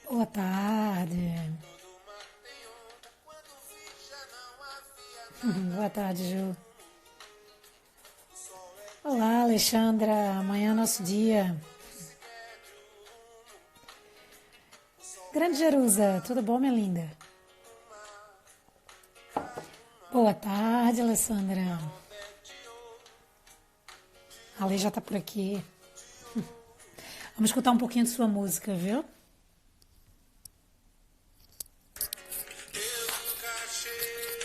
Boa tarde. Boa tarde, Ju. Olá, Alexandra. Amanhã é nosso dia. Grande Jerusa, tudo bom, minha linda? Boa tarde, Alessandra. A Ale já tá por aqui. Vamos escutar um pouquinho de sua música, viu? Eu nunca achei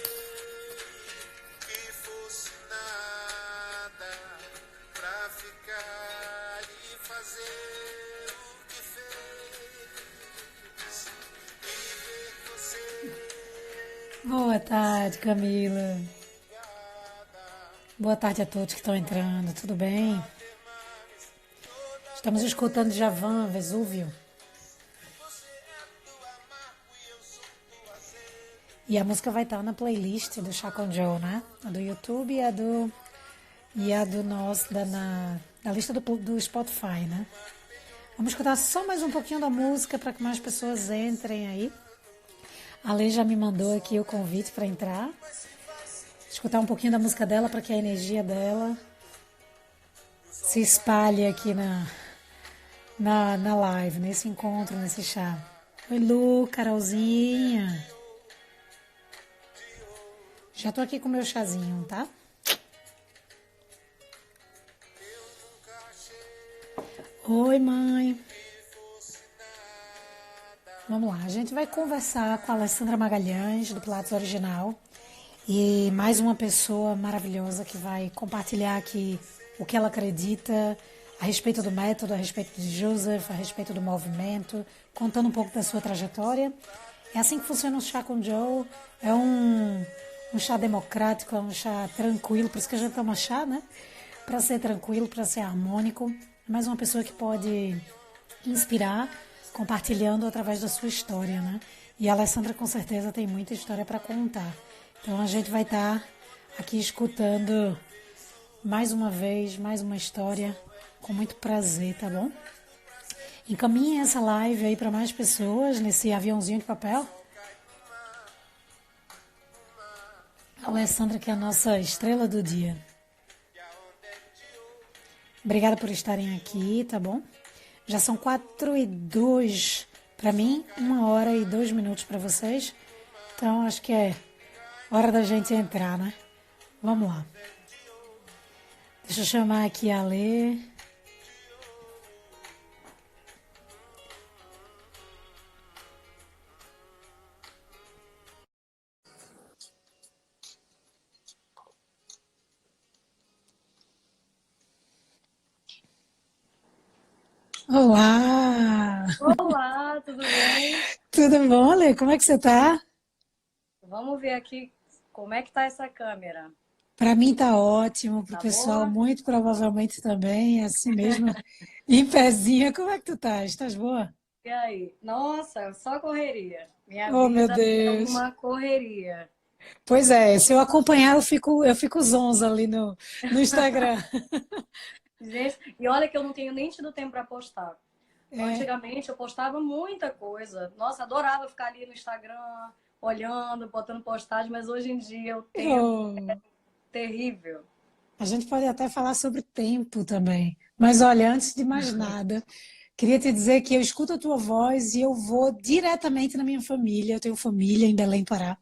que fosse nada pra ficar e fazer o que fez e ver você Boa tarde, Camila. ligada Boa tarde a todos que estão entrando, tudo bem? pra ter mais Estamos toda escutando vez. Djavan, Vesúvio. Você é do amargo e eu sou do azedo. E a música vai estar na playlist do Chá com Joe, né? A do YouTube e a do nosso, da lista do Spotify, né? Vamos escutar só mais um pouquinho da música para que mais pessoas entrem aí. A Lei já me mandou aqui o convite para entrar. Escutar um pouquinho da música dela para que a energia dela se espalhe aqui na live, nesse encontro, nesse chá. Oi, Lu, Carolzinha. Já tô aqui com o meu chazinho, tá? Eu nunca achei Oi, mãe. que fosse nada. Vamos lá, a gente vai conversar com a Alessandra Magalhães, do Pilates Original, e mais uma pessoa maravilhosa que vai compartilhar aqui o que ela acredita a respeito do método, a respeito de Joseph, a respeito do movimento, contando um pouco da sua trajetória. É assim que funciona o Chá com Joe. É um chá democrático, é um chá tranquilo, por isso que a gente toma chá, né? Para ser tranquilo, para ser harmônico. É mais uma pessoa que pode inspirar, compartilhando através da sua história, né? E a Alessandra com certeza tem muita história para contar. Então a gente vai estar aqui escutando mais uma vez, mais uma história com muito prazer, tá bom? Encaminhe essa live aí para mais pessoas nesse aviãozinho de papel. A Alessandra que é a nossa estrela do dia. Obrigada por estarem aqui, tá bom? Já são 4:02 para mim, 1 hora e 2 minutos para vocês. Então acho que é hora da gente entrar, né? Vamos lá. Deixa eu chamar aqui a Lê. Olá! Olá, tudo bem? Tudo bom, Lê? Como é que você tá? Vamos ver aqui como é que tá essa câmera. Para mim tá ótimo, pro Tá pessoal boa? muito provavelmente também, é assim mesmo, em pezinha. Como é que tu estás? Estás boa? E aí? Nossa, só correria. Minha Oh, meu vida é Deus. uma correria. Pois é, se eu acompanhar, eu fico zonza ali no Instagram. Gente, e olha que eu não tenho nem tido tempo para postar. É, Antigamente eu postava muita coisa. Nossa, adorava ficar ali no Instagram, olhando, botando postagem, mas hoje em dia o tempo eu, terrível. a gente pode até falar sobre tempo também. Mas olha, antes de mais nada, queria te dizer que eu escuto a tua voz e eu vou diretamente na minha família. Eu tenho família em Belém, Pará.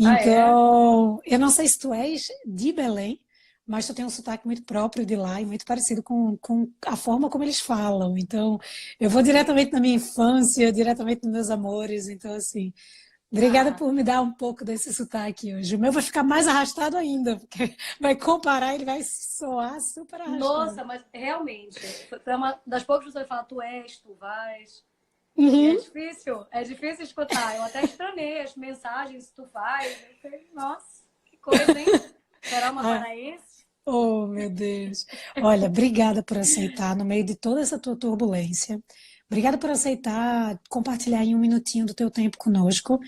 Ah, é? Então, eu não sei se tu és de Belém, mas tu tem um sotaque muito próprio de lá e muito parecido com a forma como eles falam. Então, eu vou diretamente na minha infância, diretamente nos meus amores. Então, assim, obrigada por me dar um pouco desse sotaque hoje. O meu vai ficar mais arrastado ainda, porque vai comparar, ele vai soar super arrastado. Nossa, mas realmente, foi uma das poucas pessoas que falam tu és, tu vais. E Uhum. é difícil escutar. Eu até estranhei as mensagens que tu faz. Eu falei, nossa, que coisa, hein? Será uma Ah, paraense? oh, meu Deus. Olha, obrigada por aceitar no meio de toda essa tua turbulência. Obrigada por aceitar compartilhar em um minutinho do teu tempo conosco.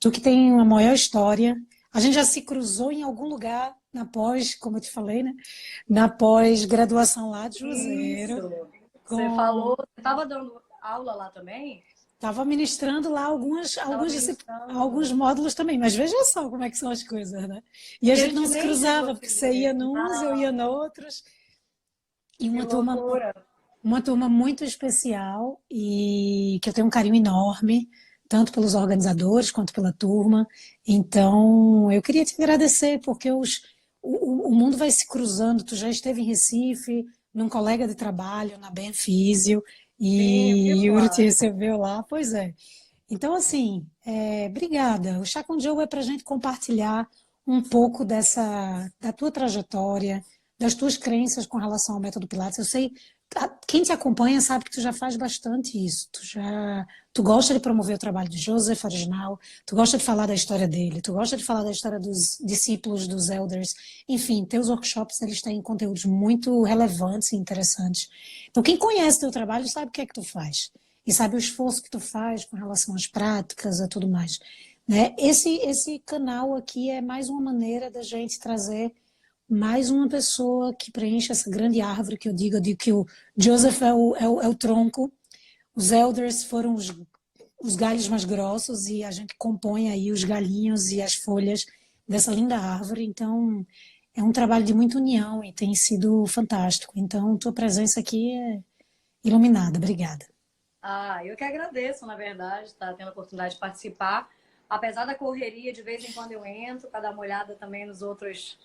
Tu que tem uma maior história. A gente já se cruzou em algum lugar na pós, como eu te falei, né? Na pós-graduação lá de Juazeiro. Isso. Você falou, Com... você estava dando aula lá também? Tava ministrando lá Tava ministrando. alguns módulos também, mas veja só como é que são as coisas, né? E a gente não se Felizmente eu cruzava, vou porque te você ia dizer. nos, eu ia Não, noutros. E que loucura. uma turma muito especial e que eu tenho um carinho enorme, tanto pelos organizadores quanto pela turma. Então, eu queria te agradecer, porque o mundo vai se cruzando. Tu já esteve em Recife, num colega de trabalho, na Benfísio, Sim, eu e vivo Yuri te lá. recebeu lá. Pois é. Então, assim, obrigada. O Chá com Joe é para a gente compartilhar um pouco da tua trajetória, das tuas crenças com relação ao método Pilates. Eu sei, quem te acompanha sabe que tu já faz bastante isso. Tu gosta de promover o trabalho de Joseph Original, tu gosta de falar da história dele, tu gosta de falar da história dos discípulos, dos elders. Enfim, teus workshops, eles têm conteúdos muito relevantes e interessantes. Então, quem conhece teu trabalho sabe o que é que tu faz e sabe o esforço que tu faz com relação às práticas, a tudo mais, né? Esse canal aqui é mais uma maneira da gente trazer mais uma pessoa que preenche essa grande árvore que eu digo que o Joseph é o tronco, os elders foram os galhos mais grossos e a gente compõe aí os galhinhos e as folhas dessa linda árvore, então é um trabalho de muita união e tem sido fantástico. Então, tua presença aqui é iluminada. Obrigada. Ah, eu que agradeço, na verdade, estar tendo a oportunidade de participar. Apesar da correria, de vez em quando eu entro para dar uma olhada também nos outros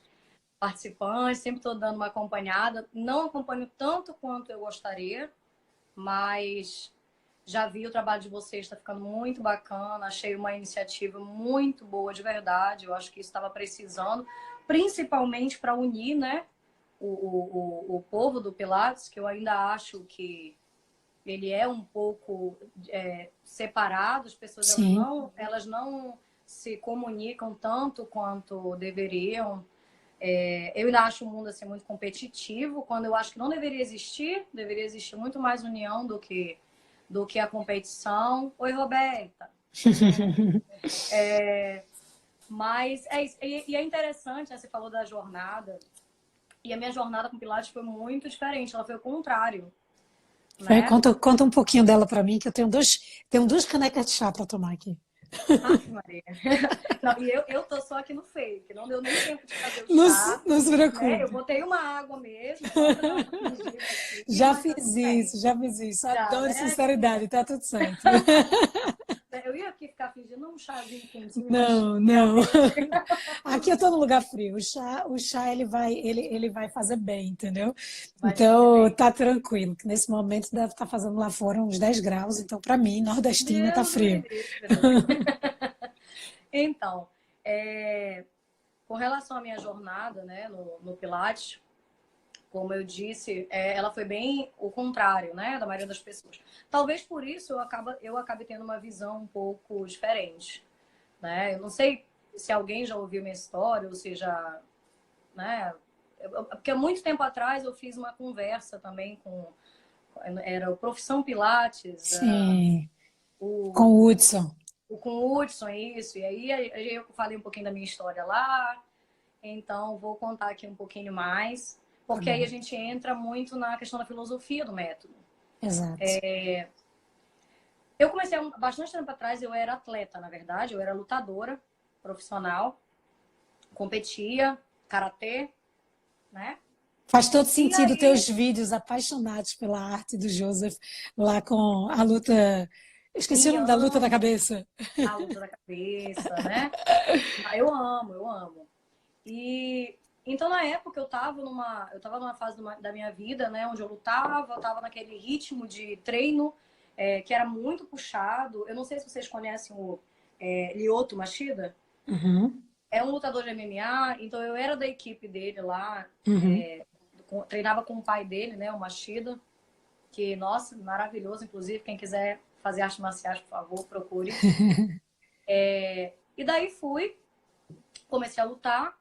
participantes, sempre estou dando uma acompanhada. Não acompanho tanto quanto eu gostaria, mas já vi o trabalho de vocês, está ficando muito bacana. Achei uma iniciativa muito boa, de verdade. Eu acho que isso estava precisando, principalmente para unir, né, o povo do Pilates, que eu ainda acho que ele é um pouco separado, as pessoas Sim. elas não se comunicam tanto quanto deveriam. Eu ainda acho o mundo assim, muito competitivo, quando eu acho que não deveria existir muito mais união do que a competição. Oi, Roberta, tudo bem? Mas é isso. E é interessante, né? Você falou da jornada, e a minha jornada com Pilates foi muito diferente, ela foi o contrário, né? Conta um pouquinho dela para mim, que tenho duas canecas de chá para tomar aqui. Ave Maria. Não, e eu tô só aqui no fake, não deu nem tempo de fazer o Não, chá, não se né? Eu preocupe. botei uma água mesmo, só pra dar uma fingida aqui, Já mas tá fiz tudo bem. isso, já fiz isso. Já, Adoro né? Que sinceridade, tá tudo certo. eu ia aqui ficar fingindo um chazinho quentinho, mas Não, não. realmente Aqui eu tô no lugar frio. O chá ele vai fazer bem, entendeu? vai fazer Então bem. tá tranquilo, que nesse momento deve estar fazendo lá fora uns 10 graus, então para mim, nordestina, tá Deus me frio. livre. Então, com relação à minha jornada, né, no Pilates, como eu disse, ela foi bem o contrário, né, da maioria das pessoas. Talvez por isso eu acabe tendo uma visão um pouco diferente, né? Eu não sei se alguém já ouviu minha história ou se já, né? Porque há muito tempo atrás eu fiz uma conversa também era o Profissão Pilates, Sim, com o, o Hudson. com o Hudson, isso. E aí eu falei um pouquinho da minha história lá. Então, vou contar aqui um pouquinho mais, Tá porque aí a bom, gente entra muito na questão da filosofia do método. exato. Eu comecei bastante tempo atrás, eu era atleta, na verdade, eu era lutadora profissional, competia, karatê, né? Faz todo E sentido aí, teus vídeos apaixonados pela arte do Joseph, lá com a luta. Eu esqueci o sim, nome da luta da amo cabeça. a luta da cabeça, né? Eu amo, eu amo. E então na época eu tava numa fase da minha vida, né, onde eu tava naquele ritmo de treino que era muito puxado. Eu não sei se vocês conhecem o Lyoto Machida. Uhum, É um lutador de MMA, então eu era da equipe dele lá, uhum. treinava com o pai dele, né, o Machida, que, nossa, maravilhoso, inclusive, quem quiser fazer artes marciais, por favor, procure. E daí comecei a lutar.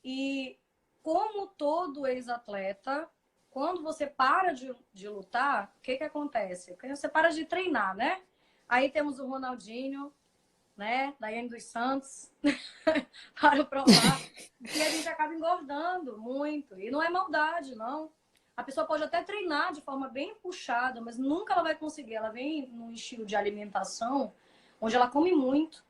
E como todo ex-atleta, quando você para de lutar, o que acontece? Porque você para de treinar, né? Aí temos o Ronaldinho, né? Daiane dos Santos, para provar. E a gente acaba engordando muito. E não é maldade, não. A pessoa pode até treinar de forma bem puxada, mas nunca ela vai conseguir. Ela vem num estilo de alimentação onde ela come muito,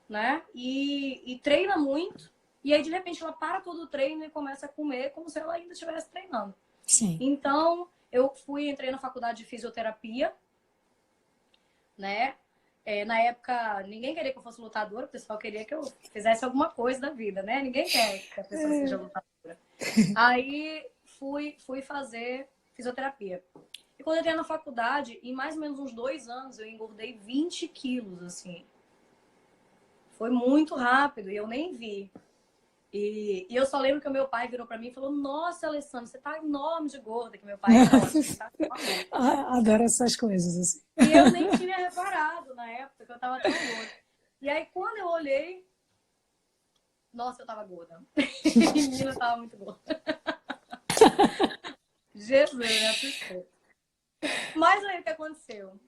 né? E treina muito. E aí, de repente, ela para todo o treino e começa a comer como se ela ainda estivesse treinando. Sim. Então, entrei na faculdade de fisioterapia, né? Na época, ninguém queria que eu fosse lutadora, o pessoal queria que eu fizesse alguma coisa da vida, né? Ninguém quer que a pessoa seja lutadora. Aí, fui fazer fisioterapia. E quando eu entrei na faculdade, em mais ou menos uns 2 anos, eu engordei 20 quilos, assim. Foi muito rápido e eu nem vi. E eu só lembro que o meu pai virou pra mim e falou: Nossa, Alessandra, você tá enorme de gorda. Que meu pai é forte, tá maluco. Adoro essas coisas, assim. E eu nem tinha reparado na época que eu tava tão gorda. E aí, quando eu olhei, nossa, eu tava gorda. Menina, eu tava muito gorda. Jesus, me assustou. Mas aí, o que aconteceu?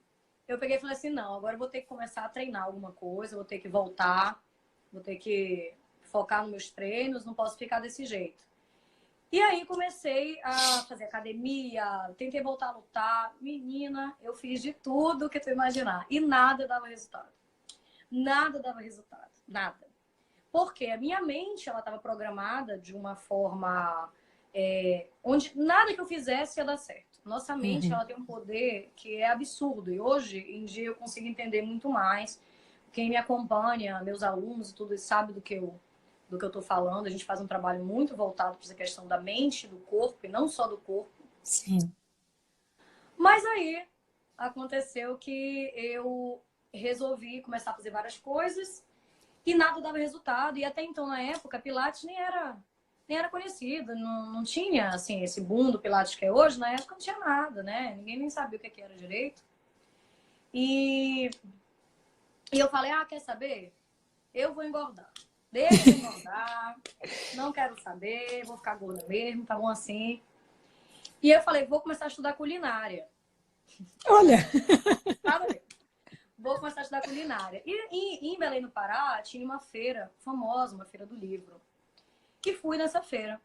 Eu peguei e falei assim: Não, agora eu vou ter que começar a treinar alguma coisa, vou ter que voltar, vou ter que focar nos meus treinos, não posso ficar desse jeito. E aí comecei a fazer academia, tentei voltar a lutar. Menina, eu fiz de tudo que tu imaginar. E nada dava resultado. Nada dava resultado. Nada. Porque a minha mente, ela estava programada de uma forma onde nada que eu fizesse ia dar certo. Nossa mente, ela tem um poder que é absurdo. E hoje em dia eu consigo entender muito mais. Quem me acompanha, meus alunos e tudo, sabe do que eu estou falando. A gente faz um trabalho muito voltado para essa questão da mente, do corpo, e não só do corpo. Sim. Mas aí aconteceu que eu resolvi começar a fazer várias coisas e nada dava resultado. E até então, na época, Pilates nem era conhecido, não tinha assim, esse boom do Pilates que é hoje. Na época não tinha nada, né? Ninguém nem sabia o que era direito. E eu falei: quer saber? Eu vou engordar. Deixa eu engordar, não quero saber, vou ficar gorda mesmo, tá bom assim. E eu falei: vou começar a estudar culinária. Olha! Tá, vou começar a estudar culinária. E em Belém do Pará tinha uma feira famosa, uma feira do livro. E fui nessa feira.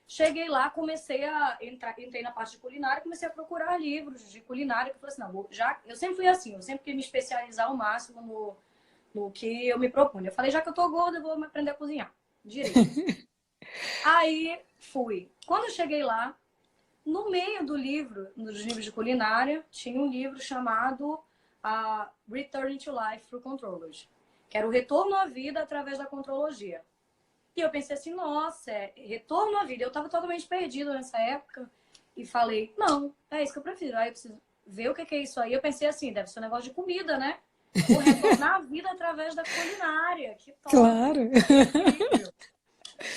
Cheguei lá, comecei a entrei na parte de culinária, comecei a procurar livros de culinária. Eu falei assim: não, eu sempre fui assim, eu sempre queria me especializar ao máximo no que eu me propunha. Eu falei: já que eu tô gorda, eu vou aprender a cozinhar direito. Aí fui. Quando eu cheguei lá, no meio do livro, dos livros de culinária, tinha um livro chamado Return to Life through Contrology, que era o retorno à vida através da contrologia. E eu pensei assim: nossa, retorno à vida. Eu estava totalmente perdida nessa época e falei: não, é isso que eu prefiro. Aí eu preciso ver o que é isso aí. Eu pensei assim: deve ser um negócio de comida, né? Vou retornar à vida através da culinária. Que top! Claro! Incrível.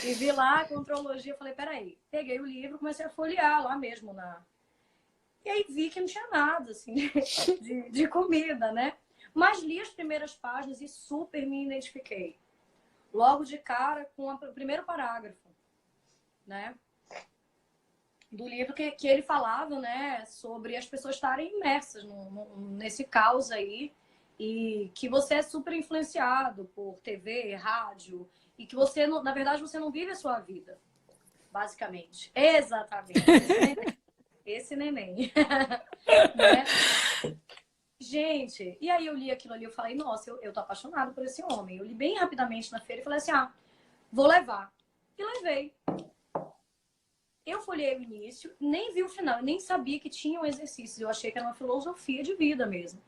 E vi lá a contrologia, falei: peraí. Peguei o livro, comecei a folhear lá mesmo. E aí vi que não tinha nada, assim, de comida, né? Mas li as primeiras páginas e super me identifiquei. Logo de cara com o primeiro parágrafo, né? Do livro que ele falava, né? Sobre as pessoas estarem imersas nesse caos aí. E que você é super influenciado por TV, rádio. E que você, na verdade, você não vive a sua vida, basicamente. Exatamente. Esse neném. Né? Gente, e aí eu li aquilo ali, eu falei: nossa, eu tô apaixonada por esse homem. Eu li bem rapidamente na feira e falei assim: vou levar. E levei. Eu folhei o início, nem vi o final, eu nem sabia que tinham exercícios. Eu achei que era uma filosofia de vida mesmo.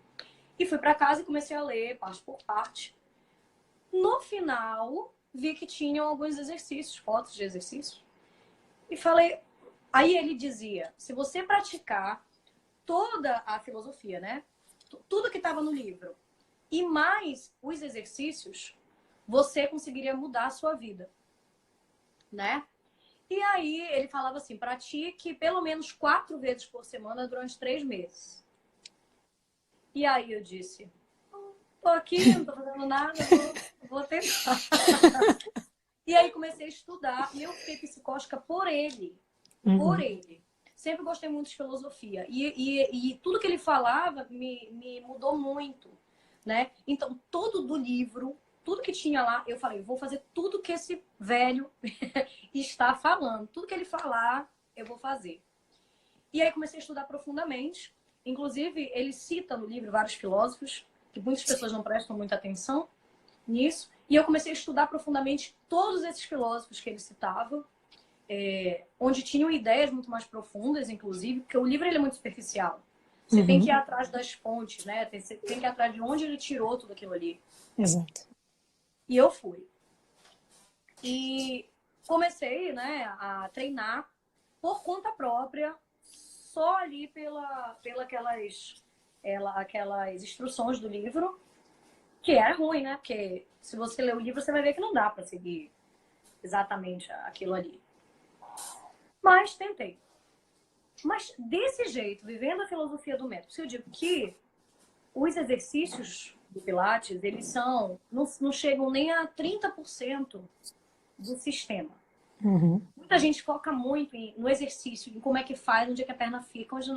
E fui para casa e comecei a ler, parte por parte. No final, vi que tinham alguns exercícios, fotos de exercícios. E falei... Aí ele dizia: se você praticar toda a filosofia, né? Tudo que estava no livro e mais os exercícios, você conseguiria mudar a sua vida, né? E aí ele falava assim: pratique pelo menos 4 vezes por semana durante 3 meses. E aí eu disse: tô aqui, não tô fazendo nada, vou tentar. E aí comecei a estudar e eu fiquei psicótica por ele. Por ele. Sempre gostei muito de filosofia. E tudo que ele falava me mudou muito, né? Então, todo do livro, tudo que tinha lá, eu falei: vou fazer tudo que esse velho está falando. Tudo que ele falar, eu vou fazer. E aí comecei a estudar profundamente. Inclusive, ele cita no livro vários filósofos, que muitas pessoas não prestam muita atenção nisso. E eu comecei a estudar profundamente todos esses filósofos que ele citava, onde tinham ideias muito mais profundas, inclusive, porque o livro ele é muito superficial. Você tem que ir atrás das fontes, né? Você tem que ir atrás de onde ele tirou tudo aquilo ali. Exato. E eu fui. E comecei, né, a treinar por conta própria, só ali aquelas instruções do livro, que era ruim, né? Porque se você ler o livro, você vai ver que não dá para seguir exatamente aquilo ali. Mas tentei. Mas desse jeito, vivendo a filosofia do método, eu digo que os exercícios do Pilates, eles não chegam nem a 30% do sistema. Muita gente foca muito no exercício, em como é que faz, onde é que a perna fica, onde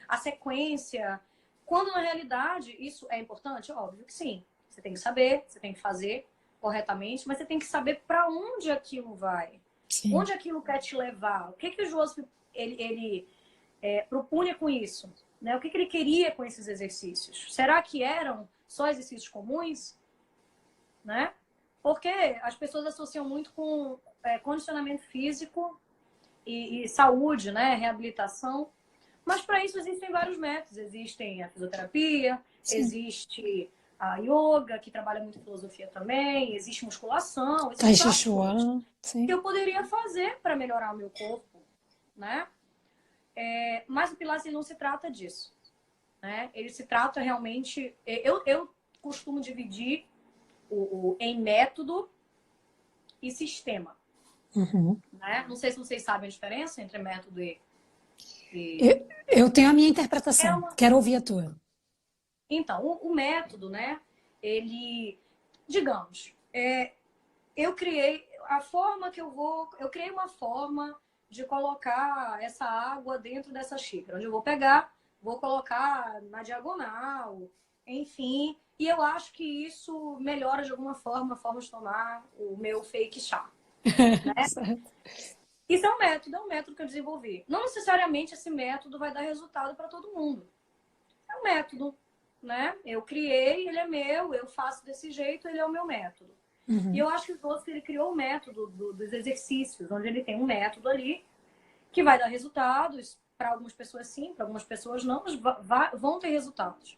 a sequência. Quando na realidade isso é importante, óbvio que sim. Você tem que saber, você tem que fazer corretamente, mas você tem que saber para onde aquilo vai. Sim. Onde aquilo quer te levar? O que o Joseph ele propunha com isso? Né? O que ele queria com esses exercícios? Será que eram só exercícios comuns? Né? Porque as pessoas associam muito com condicionamento físico e saúde, né? Reabilitação. Mas para isso existem vários métodos. Existem a fisioterapia, existe a yoga, que trabalha muito filosofia também, existe musculação, Tai existe Chi Chuan, sim. que eu poderia fazer para melhorar o meu corpo, né? Mas o Pilates ele não se trata disso, né? Ele se trata realmente... Eu costumo dividir em método e sistema, né? Não sei se vocês sabem a diferença entre método e... Eu tenho a minha interpretação, quero ouvir a tua. Então, o método, né? Ele, digamos, eu criei a forma que eu criei uma forma de colocar essa água dentro dessa xícara, onde eu vou pegar, vou colocar na diagonal, enfim, e eu acho que isso melhora de alguma forma a forma de tomar o meu fake chá. Né? Isso é um método que eu desenvolvi. Não necessariamente esse método vai dar resultado para todo mundo. É um método, né? Eu criei, ele é meu, eu faço desse jeito, ele é o meu método. E eu acho que o Joseph, ele criou o método dos exercícios, onde ele tem um método ali que vai dar resultados. Para algumas pessoas sim, para algumas pessoas não, mas vão ter resultados.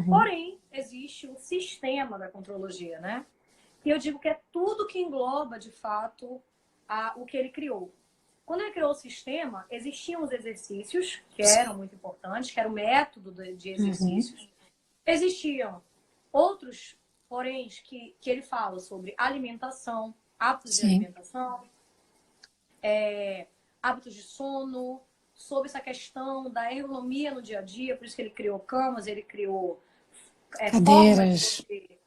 Porém, existe o sistema da contrologia, né? E eu digo que é tudo que engloba, de fato, o que ele criou. Quando ele criou o sistema, existiam os exercícios, que eram muito importantes, que era o método de exercícios. Existiam outros, porém, que ele fala sobre alimentação, hábitos de alimentação, hábitos de sono, sobre essa questão da ergonomia no dia a dia, por isso que ele criou camas, ele criou cadeiras, de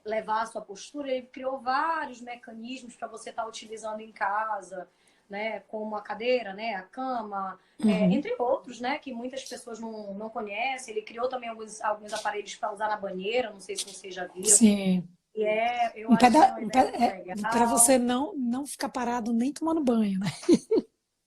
levar a sua postura, ele criou vários mecanismos para você estar utilizando em casa, né, como a cadeira, né, a cama, entre outros, né, que muitas pessoas não conhecem. Ele criou também alguns aparelhos para usar na banheira, não sei se vocês já viram. Sim. E eu acho que é uma ideia legal. Para você não ficar parado nem tomando banho, né?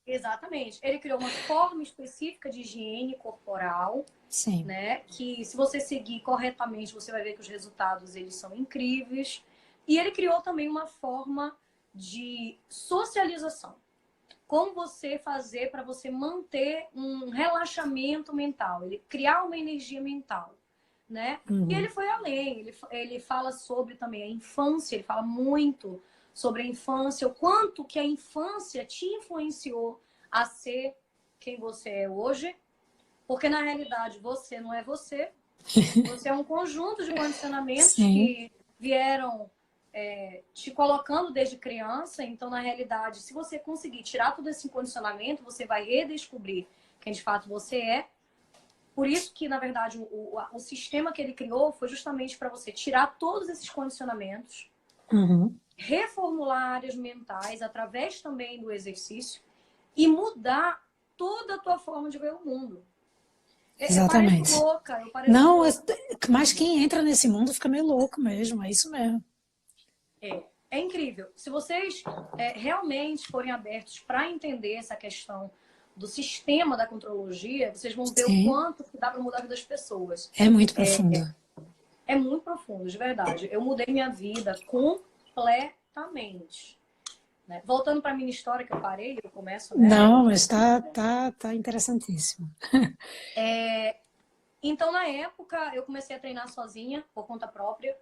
Exatamente. Ele criou uma forma específica de higiene corporal, sim, né, que se você seguir corretamente, você vai ver que os resultados eles são incríveis. E ele criou também uma forma de socialização. Como você fazer para você manter um relaxamento mental, ele criar uma energia mental, né? E ele foi além, ele fala sobre também a infância, ele fala muito sobre a infância, o quanto que a infância te influenciou a ser quem você é hoje, porque na realidade você não é você, você é um conjunto de condicionamentos que vieram te colocando desde criança. Então, na realidade, se você conseguir tirar todo esse condicionamento, você vai redescobrir quem de fato você é. Por isso que, na verdade, o sistema que ele criou foi justamente para você tirar todos esses condicionamentos, reformular áreas mentais através também do exercício e mudar toda a tua forma de ver o mundo. Exatamente. Eu pareço louca, não, mas quem entra nesse mundo fica meio louco mesmo, é isso mesmo. É incrível. Se vocês realmente forem abertos para entender essa questão do sistema da contrologia, vocês vão ver o Sim, quanto que dá para mudar a vida das pessoas. é muito profundo. É muito profundo, de verdade. Eu mudei minha vida completamente. Né? Voltando para a minha história que eu parei, eu começo, né? Não, mas tá interessantíssimo. Então, na época, eu comecei a treinar sozinha, por conta própria.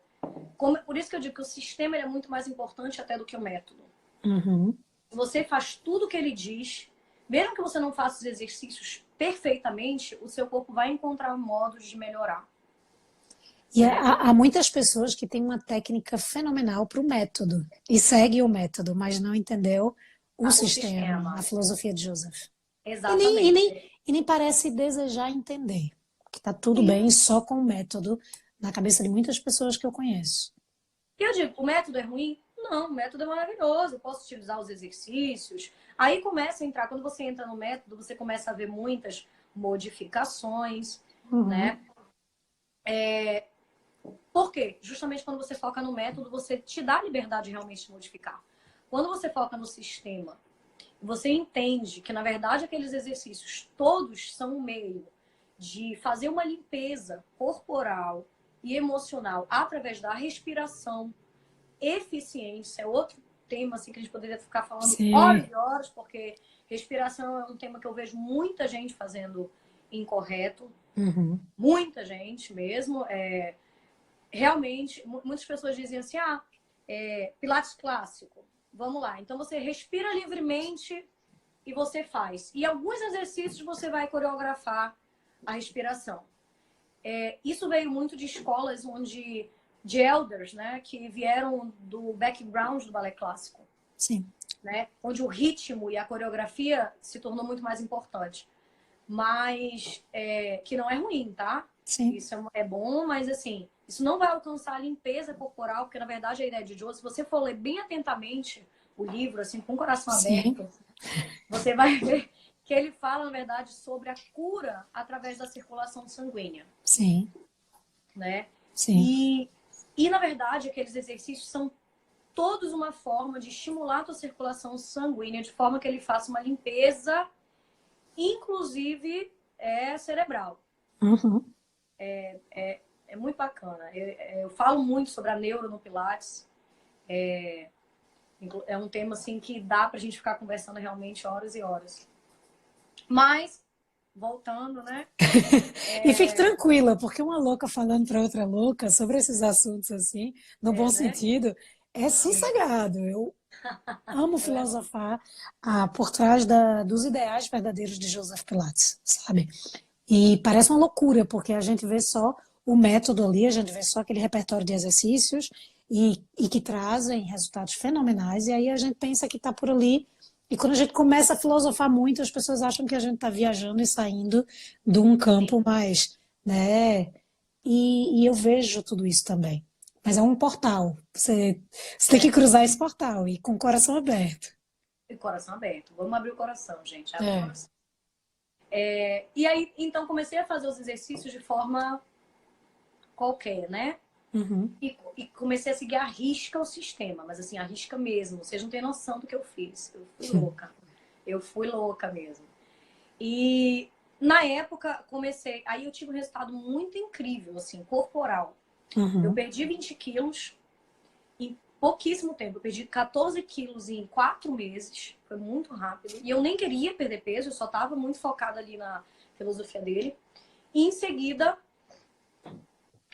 Por isso que eu digo que o sistema ele é muito mais importante até do que o método. Uhum. Você faz tudo o que ele diz, mesmo que você não faça os exercícios perfeitamente, o seu corpo vai encontrar modos de melhorar. E há muitas pessoas que têm uma técnica fenomenal para o método e seguem o método, mas não entendeu o O sistema, a sistema. filosofia de Joseph. E nem, e Exatamente. nem, e nem parece desejar entender, que está tudo E bem só com o método na cabeça de muitas pessoas que eu conheço. eu digo, o método é ruim? Não, o método é maravilhoso. Eu posso utilizar os exercícios. Aí começa a entrar, quando você entra no método, você começa a ver muitas modificações, Uhum. né? Por quê? Justamente quando você foca no método, você te dá a liberdade realmente de modificar. Quando você foca no sistema, você entende que, na verdade, aqueles exercícios todos são um meio de fazer uma limpeza corporal e emocional através da respiração. Eficiência é outro tema assim, que a gente poderia ficar falando horas Sim. e horas, porque respiração é um tema que eu vejo muita gente fazendo incorreto, Uhum. muita gente mesmo. Realmente, muitas pessoas dizem assim, Pilates clássico, vamos lá. Então você respira livremente e você faz. E alguns exercícios você vai coreografar a respiração. Isso veio muito de escolas de elders, né, que vieram do background do balé clássico, Sim. né, onde o ritmo e a coreografia se tornou muito mais importante. Mas que não é ruim, tá? Sim. Isso é bom, mas assim, isso não vai alcançar a limpeza corporal, porque na verdade a ideia de Joe, se você for ler bem atentamente o livro, assim, com o coração Sim. aberto, você vai ver que ele fala, na verdade, sobre a cura através da circulação sanguínea, Sim. né? Sim. E na verdade, aqueles exercícios são todos uma forma de estimular a tua circulação sanguínea, de forma que ele faça uma limpeza, inclusive cerebral. Uhum. É muito bacana. Eu falo muito sobre a neuro no Pilates. É um tema assim que dá pra gente ficar conversando realmente horas e horas. Mas, voltando, né? E fique tranquila, porque uma louca falando para outra louca sobre esses assuntos assim, no bom Né? sentido, é Sim, sossegado. Eu amo é verdade. filosofar por trás dos ideais verdadeiros de Joseph Pilates, sabe? E parece uma loucura, porque a gente vê só o método ali, a gente vê só aquele repertório de exercícios e que trazem resultados fenomenais, e aí a gente pensa que está por ali. E quando a gente começa a filosofar muito, as pessoas acham que a gente está viajando e saindo de um Sim, campo mais, né? E eu vejo tudo isso também. Mas é um portal. Você tem que é. cruzar esse portal e com o coração aberto. E coração aberto. Vamos abrir o coração, gente. Abre o É. coração. E aí, então, comecei a fazer os exercícios de forma qualquer, né? Uhum. E comecei a seguir a risca o sistema, mas assim, a risca mesmo. Vocês não têm noção do que eu fiz. Eu fui louca. Eu fui louca mesmo. E na época comecei. Aí eu tive um resultado muito incrível, assim, corporal. Eu Uhum. perdi 20 quilos em pouquíssimo tempo. Eu perdi 14 quilos em 4 meses. Foi muito rápido. E eu nem queria perder peso, eu só estava muito focada ali na filosofia dele. E em seguida.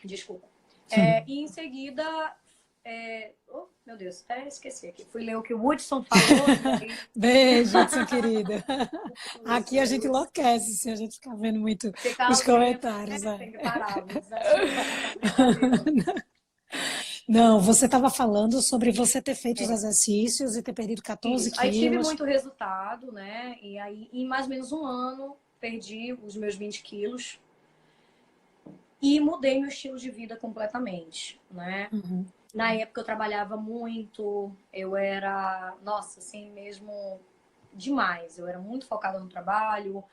Desculpa. E em seguida. Oh, meu Deus, até esqueci aqui. Fui ler o que o Woodson falou e aí. Beijo, Hudson, querida. Aqui a Isso, gente enlouquece se a gente ficar vendo muito ficar os lendo, né? comentários. É. Tem que parar, vou desativar. Brincadeira. Não, você estava falando sobre você ter feito os exercícios e ter perdido 14 Isso. Aí tive quilos. muito resultado, né? E aí, em mais ou menos um ano, perdi os meus 20 quilos e mudei meu estilo de vida completamente, né? Uhum. Na época eu trabalhava muito, eu era, nossa, assim mesmo, demais. Eu era muito focada no trabalho,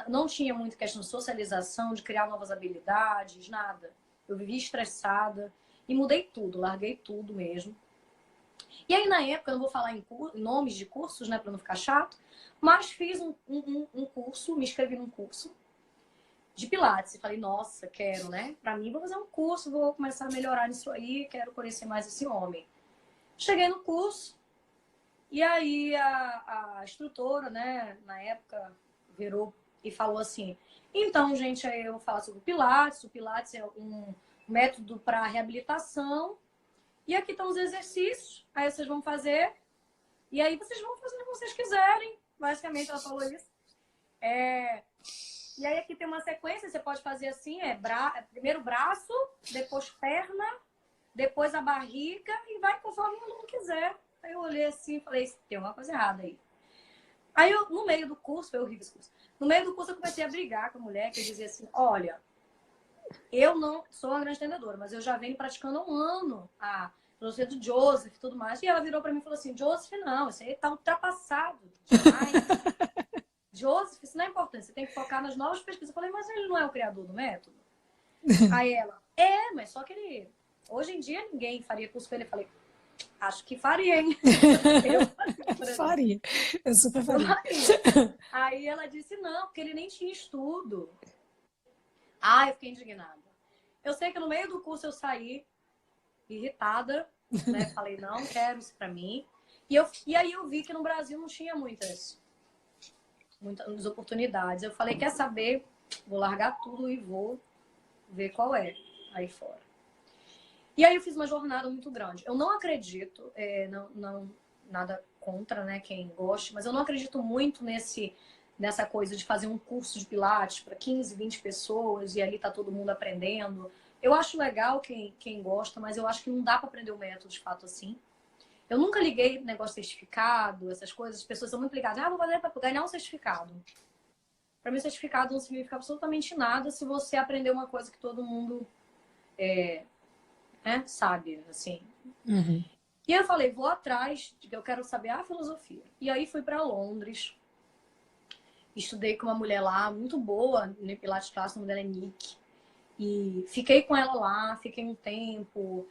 não tinha muita questão de socialização, de criar novas habilidades, nada. Eu vivia estressada e mudei tudo, larguei tudo mesmo. E aí, na época, eu não vou falar em nomes de cursos, né, para não ficar chato, mas fiz um curso, me inscrevi num curso de Pilates. E falei, nossa, quero, né? Pra mim, vou fazer um curso, vou começar a melhorar nisso aí, quero conhecer mais esse homem. Cheguei no curso, e aí a instrutora, né, na época, virou e falou assim, então, gente, aí eu vou falar sobre o Pilates. O Pilates é um método para reabilitação, e aqui estão os exercícios, aí vocês vão fazer, e aí vocês vão fazer o que vocês quiserem. Basicamente, ela falou isso. E aí aqui tem uma sequência, você pode fazer assim, primeiro braço, depois perna, depois a barriga, e vai conforme o aluno quiser. Aí eu olhei assim e falei, tem alguma coisa errada aí. Aí eu, no meio do curso, foi horrível esse curso, no meio do curso eu comecei a brigar com a mulher, que dizia assim, olha, eu não sou uma grande entendedora, mas eu já venho praticando há um ano a filosofia do Joseph e tudo mais. E ela virou pra mim e falou assim, Joseph, não, isso aí tá ultrapassado demais. Joseph, isso não é importante, você tem que focar nas novas pesquisas. Eu falei, mas ele não é o criador do método? Aí ela, mas só que ele... Hoje em dia ninguém faria curso com ele. Eu falei, acho que faria, hein? Eu faria, por exemplo. Faria. Eu super Eu faria. faria. Aí ela disse, não, porque ele nem tinha estudo. Ah, eu fiquei indignada. Eu sei que no meio do curso eu saí irritada, né? Falei, não quero isso pra mim. E aí eu vi que no Brasil não tinha muitas oportunidades. Eu falei, quer saber? Vou largar tudo e vou ver qual é aí fora. E aí eu fiz uma jornada muito grande. Eu não acredito, não nada contra, né, quem goste, mas eu não acredito muito nessa coisa de fazer um curso de Pilates para 15, 20 pessoas e ali tá todo mundo aprendendo. Eu acho legal quem gosta, mas eu acho que não dá para aprender o método de fato assim. Eu nunca liguei pro negócio de certificado, essas coisas. As pessoas são muito ligadas. Vou fazer para ganhar um certificado. Para mim, certificado não significa absolutamente nada se você aprender uma coisa que todo mundo sabe, assim. Uhum. E aí eu falei, vou atrás, eu quero saber a filosofia. E aí fui para Londres. Estudei com uma mulher lá, muito boa, no Pilates Clássico, o nome dela é Nick. E fiquei com ela lá, fiquei um tempo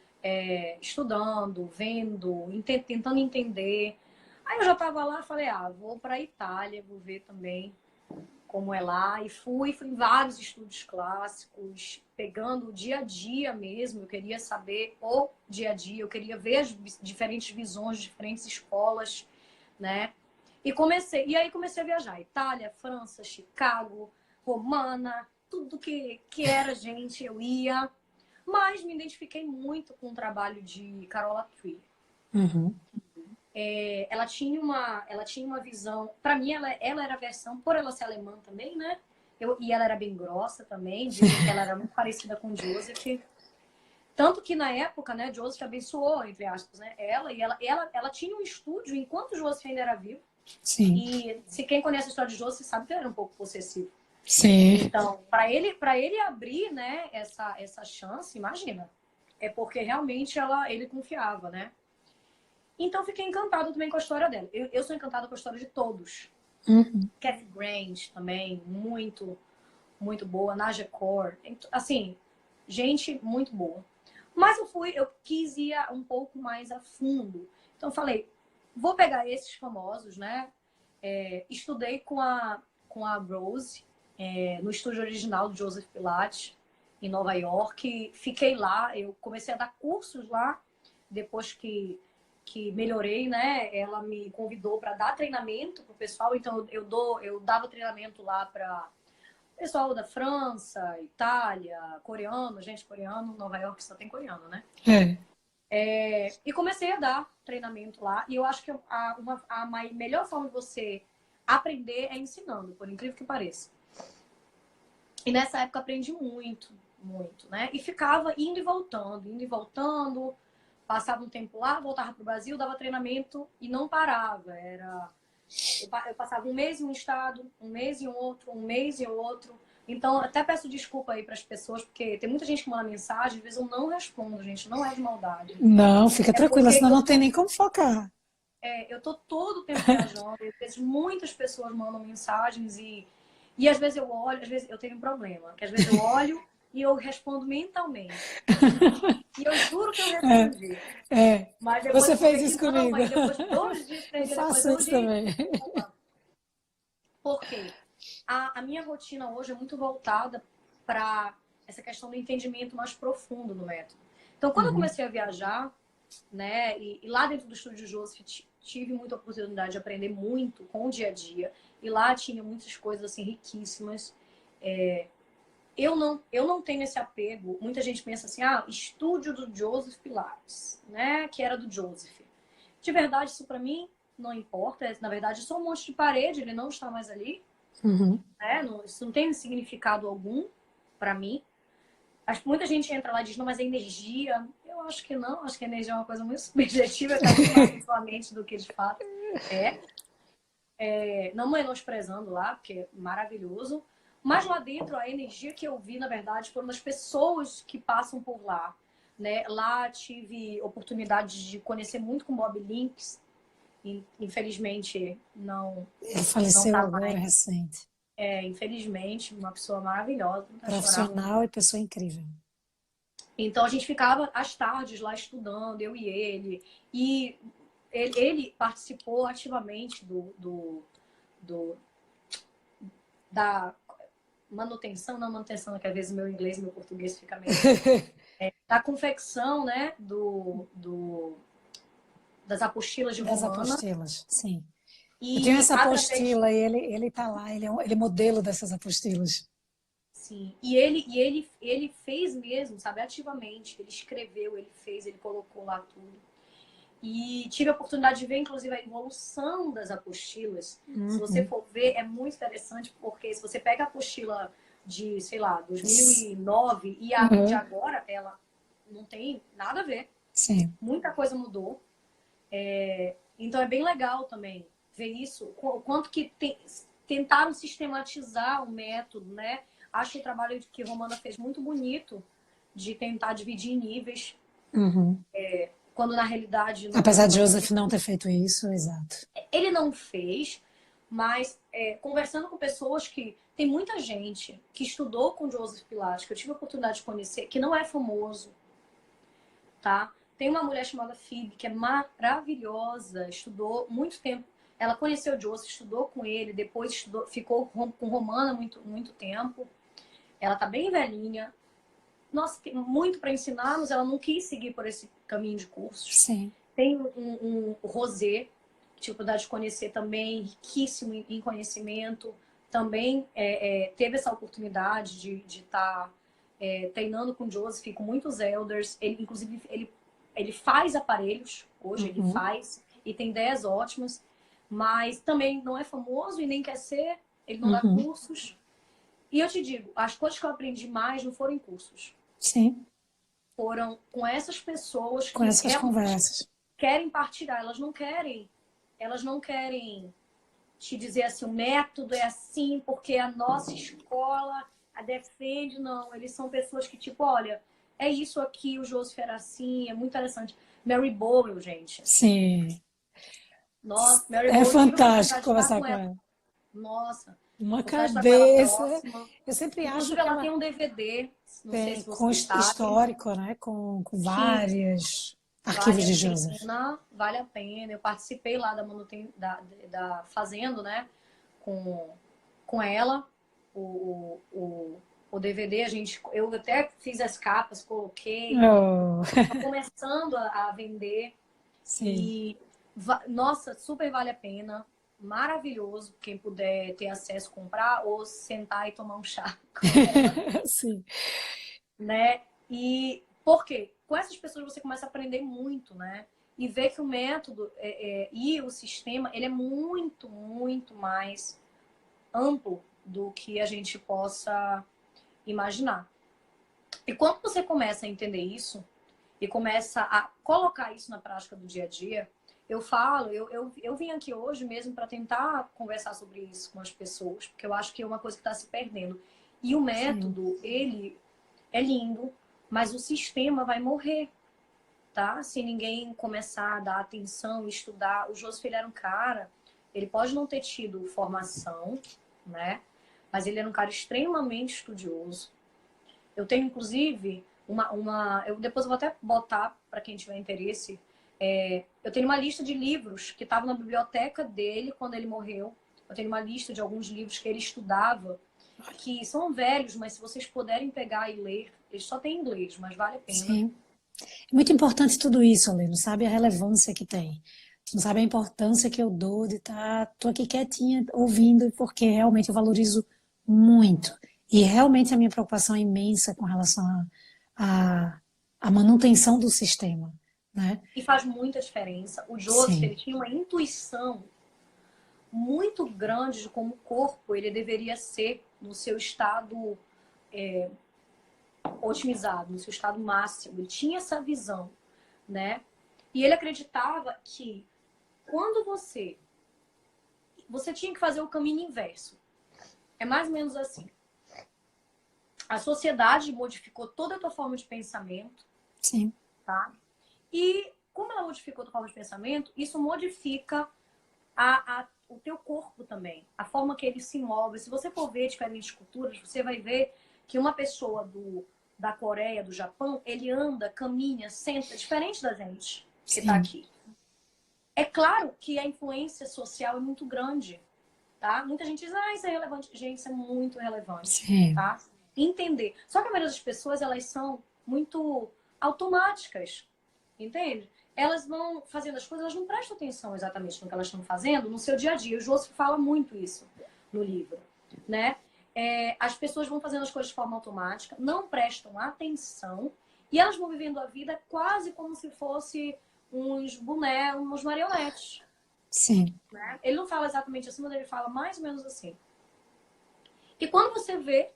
estudando, vendo, tentando entender. Aí eu já estava lá, falei, vou para a Itália, vou ver também como é lá. E fui em vários estudos clássicos, pegando o dia a dia mesmo. Eu queria saber o dia a dia, eu queria ver as diferentes visões, diferentes escolas, né? E aí comecei a viajar. Itália, França, Chicago, Romana, tudo que era gente, eu ia. Mas me identifiquei muito com o trabalho de Carola Tree. Uhum. Ela tinha uma visão... Para mim, ela era a versão, por ela ser alemã também, né? E ela era bem grossa também. Dizem que ela era muito parecida com Joseph. Tanto que na época, né, Joseph abençoou, entre aspas, né? Ela tinha um estúdio enquanto Joseph ainda era vivo. Sim. E se quem conhece a história de Joseph sabe que ele era um pouco possessivo. Sim. Então, para ele abrir, né, essa chance, imagina, é porque realmente ele confiava, né? Então, fiquei encantada também com a história dela. Eu sou encantada com a história de todos. Uhum. Kathy Grant também, muito, muito boa. Naja Kaur, assim, gente muito boa. Mas eu quis ir um pouco mais a fundo. Então, falei, vou pegar esses famosos, né? Estudei com a Rose, no estúdio original do Joseph Pilates, em Nova York. Fiquei lá, eu comecei a dar cursos lá, depois que melhorei, né? Ela me convidou para dar treinamento pro pessoal, então eu dava treinamento lá para pessoal da França, Itália, coreano, gente coreano, Nova York só tem coreano, né? E comecei a dar treinamento lá, e eu acho que a melhor forma de você aprender é ensinando, por incrível que pareça. E nessa época aprendi muito, muito, né? E ficava indo e voltando, passava um tempo lá, voltava pro Brasil, dava treinamento e não parava. Eu passava um mês em um estado, um mês em outro, um mês em outro. Então, até peço desculpa aí para as pessoas, porque tem muita gente que manda mensagem, às vezes eu não respondo, gente, não é de maldade. Não, fica tranquila, senão não tem nem como focar. Eu tô todo o tempo viajando, às vezes muitas pessoas mandam mensagens e às vezes eu olho, às vezes eu tenho um problema, que às vezes eu olho e eu respondo mentalmente. E eu juro que eu respondi. Mas depois Você eu vou fez ver que isso não, comigo. mas depois de 2 dias, Eu 3 dias depois faço eu isso li. também. Por quê? A minha rotina hoje é muito voltada para essa questão do entendimento mais profundo do método. Então, quando eu comecei a viajar, né, e lá dentro do estúdio Joseph, tive muita oportunidade de aprender muito com o dia a dia. E lá tinha muitas coisas assim riquíssimas. Eu não tenho esse apego. Muita gente pensa assim, estúdio do Joseph Pilates, né? Que era do Joseph. De verdade, isso para mim não importa. Na verdade, é só um monte de parede, ele não está mais ali. Né? Isso não tem significado algum para mim. Acho que muita gente entra lá e diz, não, mas é energia. Eu acho que não. Acho que a energia é uma coisa muito subjetiva, está muito mais na sua mente do que de fato é. Não menosprezando lá, porque é maravilhoso. Mas lá dentro, a energia que eu vi, na verdade, foram as pessoas que passam por lá. Né? Lá tive oportunidade de conhecer muito com Bob Links. Infelizmente, não Ele faleceu tá agora, mais. recente. Infelizmente, uma pessoa maravilhosa, não tá chorar. Profissional e pessoa incrível. Então, a gente ficava às tardes lá estudando, eu e ele. E ele participou ativamente do da manutenção, não manutenção, que às vezes meu inglês e meu português fica meio... da confecção, né, das apostilas de Das Romana. apostilas, sim. Eu tenho E essa através... apostila e ele tá lá, ele é modelo dessas apostilas. Sim, ele fez mesmo, sabe, ativamente. Ele escreveu, ele fez, ele colocou lá tudo. E tive a oportunidade de ver, inclusive, a evolução das apostilas. Se você for ver, é muito interessante, porque se você pega a apostila de, sei lá, 2009 e a de agora, ela não tem nada a ver. Sim. Muita coisa mudou. Então é bem legal também ver isso, o quanto que tentaram sistematizar o método, né? Acho o trabalho que Romana fez muito bonito de tentar dividir em níveis, quando na realidade Apesar de Joseph não ter feito isso, exato. ele não fez, mas conversando com pessoas que... Tem muita gente que estudou com Joseph Pilates, que eu tive a oportunidade de conhecer, que não é famoso, tá? Tem uma mulher chamada Phoebe, que é maravilhosa, estudou muito tempo. Ela conheceu o Joseph, estudou com ele, depois ficou com Romana muito, muito tempo. Ela tá bem velhinha. Nossa, tem muito para ensinar, mas ela não quis seguir por esse caminho de cursos. Sim. Tem o Rosé, que tive a oportunidade de conhecer também, riquíssimo em conhecimento. Também teve essa oportunidade de estar treinando com o Joseph, com muitos elders. Ele, inclusive, ele faz aparelhos, hoje ele faz, e tem ideias ótimas, mas também não é famoso e nem quer ser, ele não dá cursos. E eu te digo, as coisas que eu aprendi mais não foram em cursos. Sim. Foram com essas pessoas Com que essas realmente conversas. querem partilhar, elas não querem te dizer assim, o método é assim, porque a nossa escola a defende, não. Eles são pessoas que, tipo, olha, é isso aqui, o Joseph era assim, é muito interessante. Mary Bowell, gente. Sim. Nossa, Mary É Bowell, tive a fantástico oportunidade de estar conversar com com ela. ela. Nossa, Uma oportunidade de estar com ela cabeça. próxima. Eu sempre acho Inclusive, que ela ela tem um DVD, não sei tem se com vocês sabem, histórico, né? Com que vários vale arquivos a de Joseph. pena, vale a pena. Eu participei lá da fazendo, né, com ela, o DVD, eu até fiz as capas, coloquei, Oh, tá começando a vender sim. e, nossa, super vale a pena, maravilhoso, quem puder ter acesso, comprar ou sentar e tomar um chá com ela, Sim. né? E por quê? Com essas pessoas você começa a aprender muito, né? E ver que o método e o sistema, ele é muito, muito mais amplo do que a gente possa imaginar. E quando você começa a entender isso e começa a colocar isso na prática do dia a dia, eu vim aqui hoje mesmo para tentar conversar sobre isso com as pessoas, porque eu acho que é uma coisa que está se perdendo. E o Sim. método, ele é lindo, mas o sistema vai morrer, tá? Se ninguém começar a dar atenção e estudar. O Joseph, ele era um cara, ele pode não ter tido formação, né? Mas ele era um cara extremamente estudioso. Eu tenho, inclusive, depois eu vou até botar para quem tiver interesse. Eu tenho uma lista de livros que estavam na biblioteca dele quando ele morreu. Eu tenho uma lista de alguns livros que ele estudava, que são velhos, mas se vocês puderem pegar e ler, eles só têm inglês, mas vale a pena. Sim. É muito importante tudo isso, Alê. Não sabe a relevância que tem. Tu não sabe a importância que eu dou de estar, tô aqui quietinha ouvindo, porque realmente eu valorizo muito. E realmente a minha preocupação é imensa com relação à manutenção do sistema, né? E faz muita diferença. O Joseph, Sim, ele tinha uma intuição muito grande de como o corpo ele deveria ser no seu estado otimizado, no seu estado máximo. Ele tinha essa visão, né? E ele acreditava que quando você tinha que fazer o caminho inverso. É mais ou menos assim. A sociedade modificou toda a tua forma de pensamento, sim, tá? E como ela modificou a tua forma de pensamento, isso modifica o teu corpo também, a forma que ele se move. Se você for ver diferentes culturas, você vai ver que uma pessoa da Coreia, do Japão, ele anda, caminha, senta, diferente da gente que tá sim, aqui. É claro que a influência social é muito grande, tá? Muita gente diz, isso é relevante. Gente, isso é muito relevante, sim, tá? Entender. Só que a maioria das pessoas, elas são muito automáticas, entende? Elas vão fazendo as coisas, elas não prestam atenção exatamente no que elas estão fazendo no seu dia a dia. O Joseph fala muito isso no livro, né? As pessoas vão fazendo as coisas de forma automática, não prestam atenção e elas vão vivendo a vida quase como se fosse uns bonecos, uns marionetes, sim, né? Ele não fala exatamente assim, mas ele fala mais ou menos assim. E quando você vê,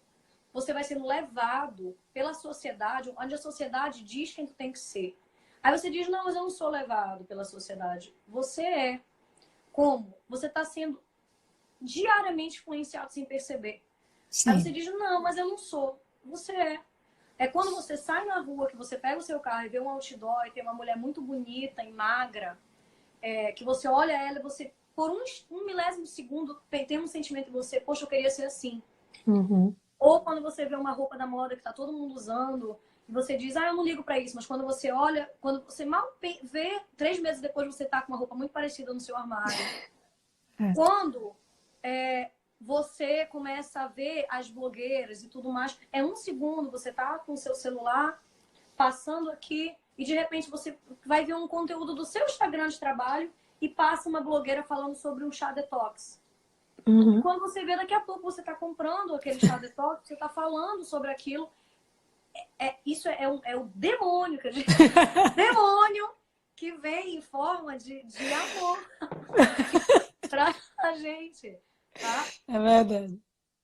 você vai sendo levado pela sociedade, onde a sociedade diz quem tu tem que ser. Aí você diz, não, mas eu não sou levado pela sociedade. Você é. Como? Você está sendo diariamente influenciado sem perceber. Aí você sim, diz, não, mas eu não sou. Você é. É quando você sai na rua, que você pega o seu carro e vê um outdoor e tem uma mulher muito bonita e magra, que você olha ela e você, por um milésimo de segundo, tem um sentimento em você, poxa, eu queria ser assim. uhum, Ou quando você vê uma roupa da moda que tá todo mundo usando e você diz, eu não ligo pra isso. Mas quando você olha, quando você mal vê, 3 meses depois você tá com uma roupa muito parecida no seu armário. é, Quando você começa a ver as blogueiras e tudo mais, é um segundo, você tá com o seu celular passando aqui e de repente você vai ver um conteúdo do seu Instagram de trabalho e passa uma blogueira falando sobre um chá detox. E uhum. quando você vê, daqui a pouco você está comprando aquele chá detox, você está falando sobre aquilo. Isso é o demônio que a gente... demônio que vem em forma de amor pra gente, tá? É verdade.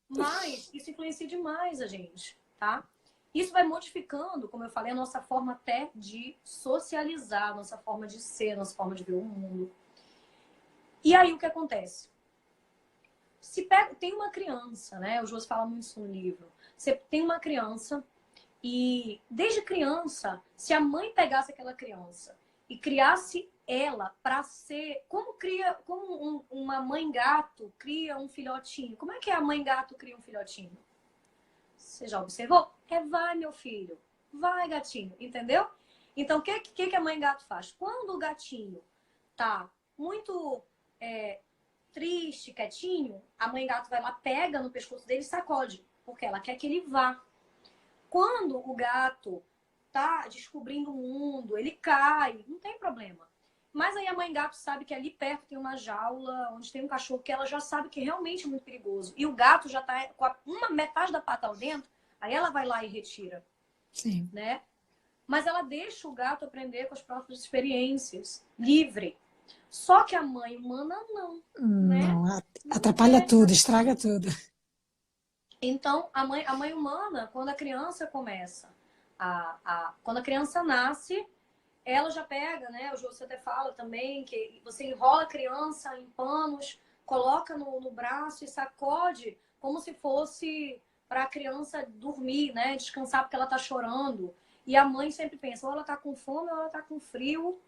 Mas isso influencia demais a gente, tá? Isso vai modificando, como eu falei, a nossa forma até de socializar, a nossa forma de ser, a nossa forma de ver o mundo. E aí o que acontece? Tem uma criança, né? O José fala muito isso no livro. Você tem uma criança e desde criança, se a mãe pegasse aquela criança e criasse ela para ser como uma mãe gato cria um filhotinho. Como é que a mãe gato cria um filhotinho? Você já observou? Vai, meu filho. Vai, gatinho. Entendeu? Então, o que a mãe gato faz? Quando o gatinho tá muito triste, quietinho, a mãe gato vai lá, pega no pescoço dele e sacode. Porque ela quer que ele vá. Quando o gato tá descobrindo o mundo, ele cai, não tem problema. Mas aí a mãe gato sabe que ali perto tem uma jaula, onde tem um cachorro que ela já sabe que realmente é muito perigoso. E o gato já tá com uma metade da pata lá dentro, aí ela vai lá e retira, Sim. né? Mas ela deixa o gato aprender com as próprias experiências, livre. Só que a mãe humana não, né? Não, Não atrapalha deixa. tudo, estraga tudo. Então, a mãe humana, quando a criança começa quando a criança nasce, ela já pega, né? O José até fala também que você enrola a criança em panos, coloca no braço e sacode como se fosse para a criança dormir, né? Descansar porque ela tá chorando. E a mãe sempre pensa, ou ela tá com fome, ou ela tá com frio,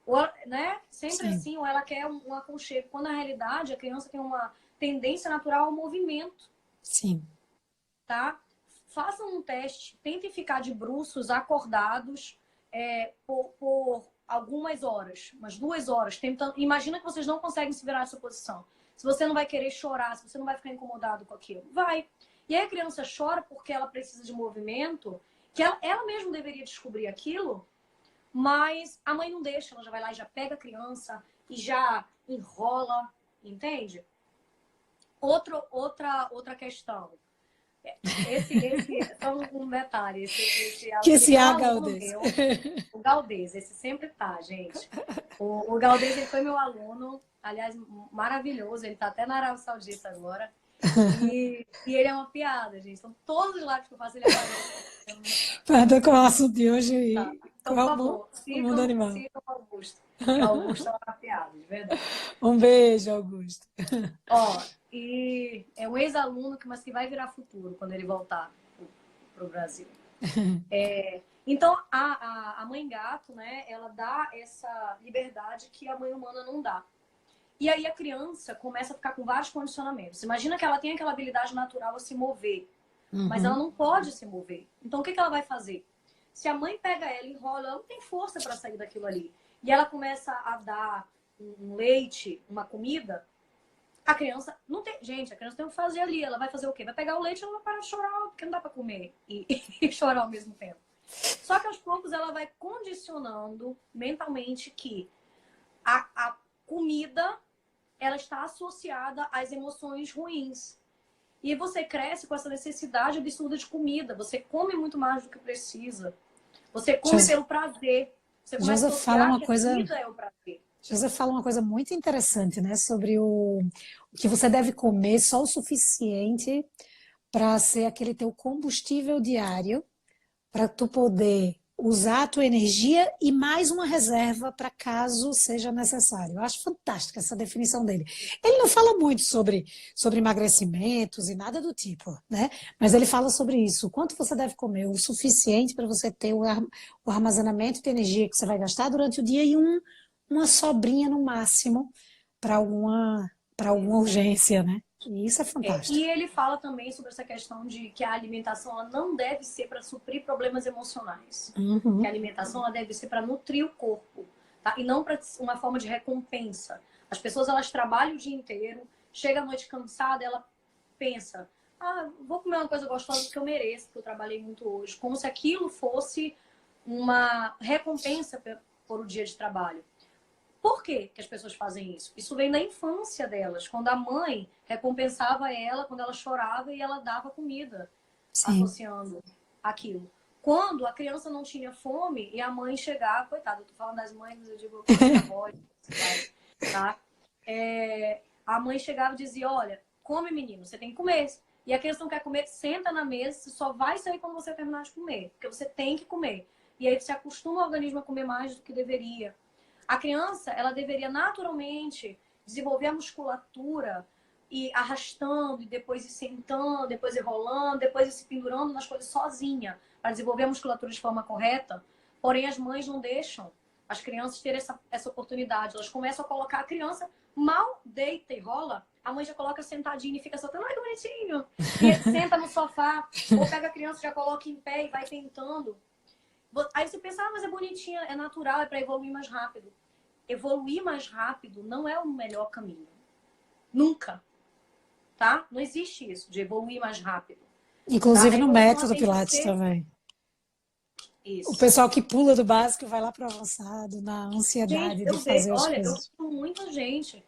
ou, né? Sempre Sim, assim, ou ela quer um aconchego. Quando na realidade a criança tem uma tendência natural ao movimento, sim, tá? façam um teste, tentem ficar de bruços, acordados, por algumas horas, umas 2 horas. Tentando... Imagina que vocês não conseguem se virar nessa posição. Se você não vai querer chorar, se você não vai ficar incomodado com aquilo, vai. E aí a criança chora porque ela precisa de movimento, que ela mesma deveria descobrir aquilo, mas a mãe não deixa, ela já vai lá e já pega a criança e já enrola, entende? Outra questão. Só um detalhe. Que esse foi um A, aluno Galdês. meu, o Galdês, esse sempre tá, gente. O Galdês, ele foi meu aluno, aliás, maravilhoso, ele tá até na Arábia Saudita agora. E ele é uma piada, gente. Então, todos os lives que eu faço, ele aparece. Perdão com o assunto de hoje Tá. e Então, com por favor, o mundo animal. sigam o Augusto. Que o Augusto é uma piada, de verdade. Um beijo, Augusto. Ó, e é um ex-aluno, mas que vai virar futuro quando ele voltar para o Brasil. Então, a mãe gato, né, ela dá essa liberdade que a mãe humana não dá. E aí a criança começa a ficar com vários condicionamentos. Imagina que ela tem aquela habilidade natural a se mover, mas ela não pode se mover. Então, o que ela vai fazer? Se a mãe pega ela e enrola, ela não tem força para sair daquilo ali. E ela começa a dar um leite, uma comida, a criança não tem... Gente, a criança tem o que fazer ali. Ela vai fazer o quê? Vai pegar o leite e ela vai parar de chorar, porque não dá para comer e chorar ao mesmo tempo. Só que aos poucos ela vai condicionando mentalmente que a comida, ela está associada às emoções ruins. E você cresce com essa necessidade absurda de comida. Você come muito mais do que precisa. Você come pelo prazer. Você começa a associar que a comida é o prazer. José fala uma coisa muito interessante, né? Sobre o que você deve comer só o suficiente para ser aquele teu combustível diário, para tu poder usar a tua energia e mais uma reserva para caso seja necessário. Eu acho fantástica essa definição dele. Ele não fala muito sobre emagrecimentos e nada do tipo, né? Mas ele fala sobre isso. O quanto você deve comer, o suficiente para você ter o armazenamento de energia que você vai gastar durante o dia e uma sobrinha no máximo para alguma urgência, né? E isso é fantástico. E ele fala também sobre essa questão de que a alimentação ela não deve ser para suprir problemas emocionais. Que a alimentação ela deve ser para nutrir o corpo, tá? E não para uma forma de recompensa. As pessoas elas trabalham o dia inteiro, chega à noite cansada, ela pensa: vou comer uma coisa gostosa porque eu mereço, porque eu trabalhei muito hoje. Como se aquilo fosse uma recompensa por o dia de trabalho. Por que as pessoas fazem isso? Isso vem da infância delas, quando a mãe recompensava ela quando ela chorava e ela dava comida, associando aquilo. Quando a criança não tinha fome e a mãe chegava, coitada, eu tô falando das mães, mas eu digo a voz, tá? A mãe chegava e dizia: olha, come menino, você tem que comer. E a criança não quer comer, senta na mesa, você só vai sair quando você terminar de comer, porque você tem que comer. E aí você acostuma o organismo a comer mais do que deveria. A criança, ela deveria naturalmente desenvolver a musculatura e arrastando, e depois ir sentando, depois ir rolando, depois ir se pendurando nas coisas sozinha, para desenvolver a musculatura de forma correta. Porém, as mães não deixam as crianças terem essa oportunidade. Elas começam a colocar a criança, mal deita e rola, a mãe já coloca sentadinha e fica soltando: ai, que bonitinho! E senta no sofá, ou pega a criança, já coloca em pé e vai tentando. Aí você pensa: mas é bonitinha, é natural, é para evoluir mais rápido. Evoluir mais rápido não é o melhor caminho. Nunca. Tá? Não existe isso, de evoluir mais rápido. Inclusive tá? no método Pilates também. Isso. O pessoal que pula do básico vai lá para o avançado, na ansiedade de fazer as coisas. Eu vejo muita gente.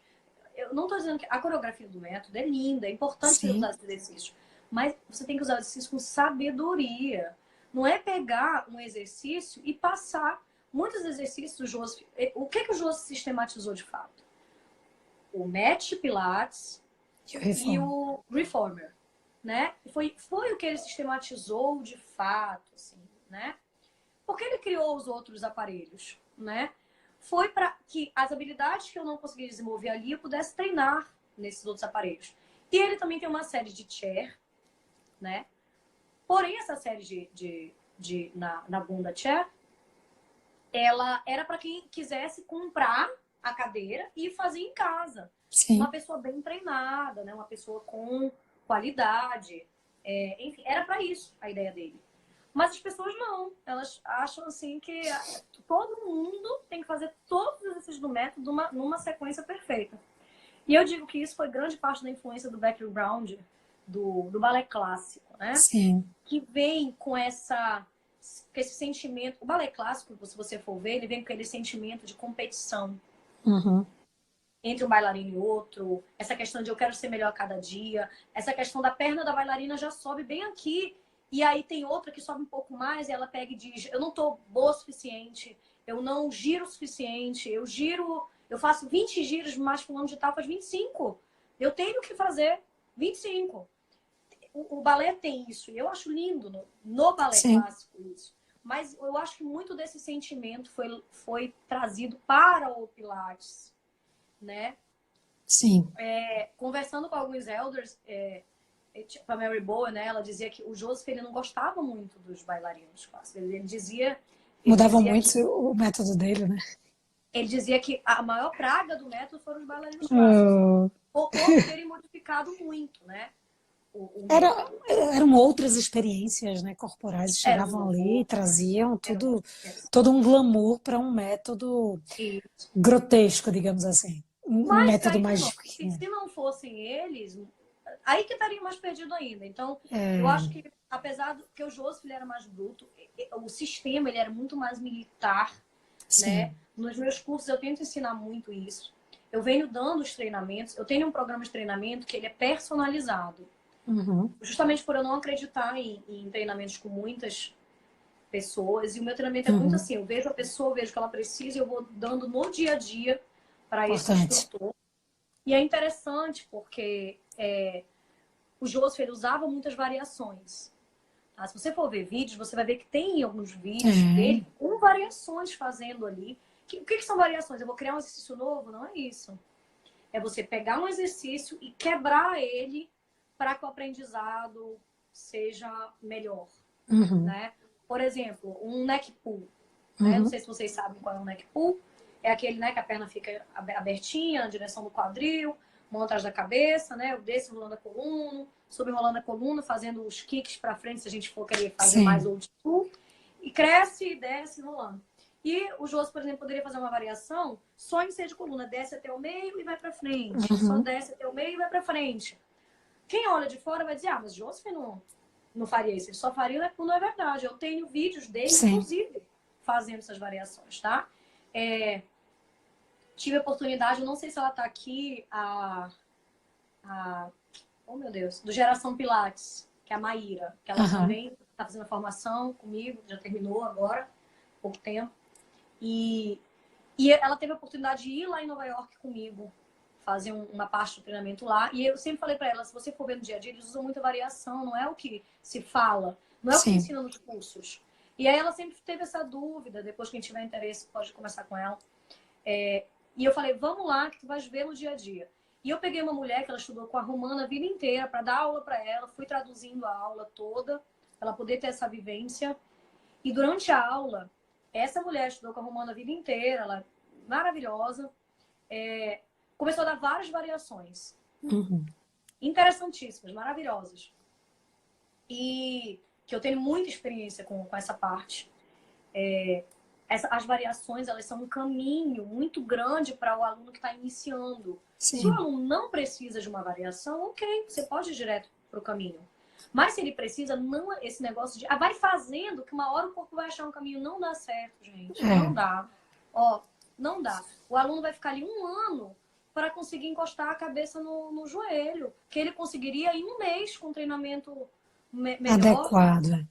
Eu não estou dizendo que a coreografia do método é linda, é importante você usar esse exercício. Mas você tem que usar o exercício com sabedoria. Não é pegar um exercício e passar. Muitos exercícios do Joseph... O que o Joseph sistematizou de fato? O Match Pilates e o Reformer. Né? Foi o que ele sistematizou de fato. Assim, né? Porque ele criou os outros aparelhos. Né? Foi para que as habilidades que eu não conseguia desenvolver ali eu pudesse treinar nesses outros aparelhos. E ele também tem uma série de chair, né? Porém, essa série na bunda chair, ela era para quem quisesse comprar a cadeira e fazer em casa. Uma pessoa bem treinada, né? Uma pessoa com qualidade. Enfim, era para isso a ideia dele. Mas as pessoas não. Elas acham assim que todo mundo tem que fazer todos os exercícios do método numa sequência perfeita. E eu digo que isso foi grande parte da influência do background do balé clássico, né? Sim. Que vem com esse sentimento. O balé clássico, se você for ver, ele vem com aquele sentimento de competição Uhum. entre um bailarino e outro, essa questão de eu quero ser melhor a cada dia, essa questão da perna da bailarina já sobe bem aqui, e aí tem outra que sobe um pouco mais, e ela pega e diz, eu não tô boa o suficiente, eu não giro o suficiente, eu faço 20 giros, mas fulano de tal faz 25. Eu tenho que fazer 25. O balé tem isso, e eu acho lindo no balé Sim. clássico isso. Mas eu acho que muito desse sentimento foi trazido para o Pilates, né? Sim. Conversando com alguns elders, tipo a Mary Bowen, né? Ela dizia que o Joseph ele não gostava muito dos bailarinos clássicos. Ele dizia Mudavam muito que o método dele, né? a maior praga do método foram os bailarinos clássicos, Ah, por terem modificado muito, né? O Era, método. eram outras experiências, né, corporais, Era um chegavam ali e horror, traziam era tudo, um... todo um glamour para um método Isso. grotesco, digamos assim. Um Mas cá método entre mais. nós, se não fossem eles, aí que estaria mais perdido ainda. Então, eu É, acho que, apesar do que o Joseph ele era mais bruto, o sistema ele era muito mais militar, né? sim. Nos meus cursos eu tento ensinar muito isso. Eu venho dando os treinamentos, eu tenho um programa de treinamento que ele é personalizado. Uhum, Justamente por eu não acreditar em treinamentos com muitas pessoas. E o meu treinamento é muito uhum. assim, eu vejo a pessoa, eu vejo o que ela precisa e eu vou dando no dia a dia para esse Importante. instrutor. E é interessante porque o Joseph ele usava muitas variações. Tá? Se você for ver vídeos, você vai ver que tem alguns vídeos É, dele com variações fazendo ali. O que são variações? Eu vou criar um exercício novo? Não é isso. É você pegar um exercício e quebrar ele para que o aprendizado seja melhor. uhum, Né? Por exemplo, um neck pull. Né? Não uhum. sei se vocês sabem qual é o neck pull. É aquele, né, que a perna fica abertinha na direção do quadril, mão atrás da cabeça, né? Eu desço rolando a coluna, subo rolando a coluna, fazendo os kicks para frente se a gente for querer fazer mais Sim. old school. E cresce e desce rolando. E o Josi, por exemplo, poderia fazer uma variação só em ser de coluna. Desce até o meio e vai para frente. Só Uhum. desce até o meio e vai para frente. Quem olha de fora vai dizer, ah, mas Joseph não faria isso. Ele só faria, não é verdade. Eu tenho vídeos dele, Sim. inclusive, fazendo essas variações, tá? Tive a oportunidade, eu não sei se ela tá aqui, oh meu Deus, do Geração Pilates, que é a Maíra, que ela Aham. também tá fazendo a formação comigo, já terminou agora, pouco tempo. E ela teve a oportunidade de ir lá em Nova York comigo, fazer uma parte do treinamento lá. E eu sempre falei para ela, se você for ver no dia a dia, eles usam muita variação, não é o que se fala, não é o que Sim. ensina nos cursos. E aí ela sempre teve essa dúvida, depois quem tiver interesse pode conversar com ela. E eu falei, vamos lá, que tu vais ver no dia a dia. E eu peguei uma mulher que ela estudou com a Romana a vida inteira para dar aula para ela, fui traduzindo a aula toda, para ela poder ter essa vivência. E durante a aula, essa mulher estudou com a Romana a vida inteira, ela é maravilhosa, começou a dar várias variações. Uhum. Interessantíssimas, maravilhosas. E que eu tenho muita experiência com essa parte. As variações, elas são um caminho muito grande para o aluno que está iniciando. Se o Sim. aluno não precisa de uma variação, ok, você pode ir direto para o caminho. Mas se ele precisa, não esse negócio de vai fazendo que uma hora o corpo vai achar um caminho. Não dá certo, gente. Não dá. Não dá. O aluno vai ficar ali um ano para conseguir encostar a cabeça no joelho, que ele conseguiria em um mês com treinamento melhor. Adequado.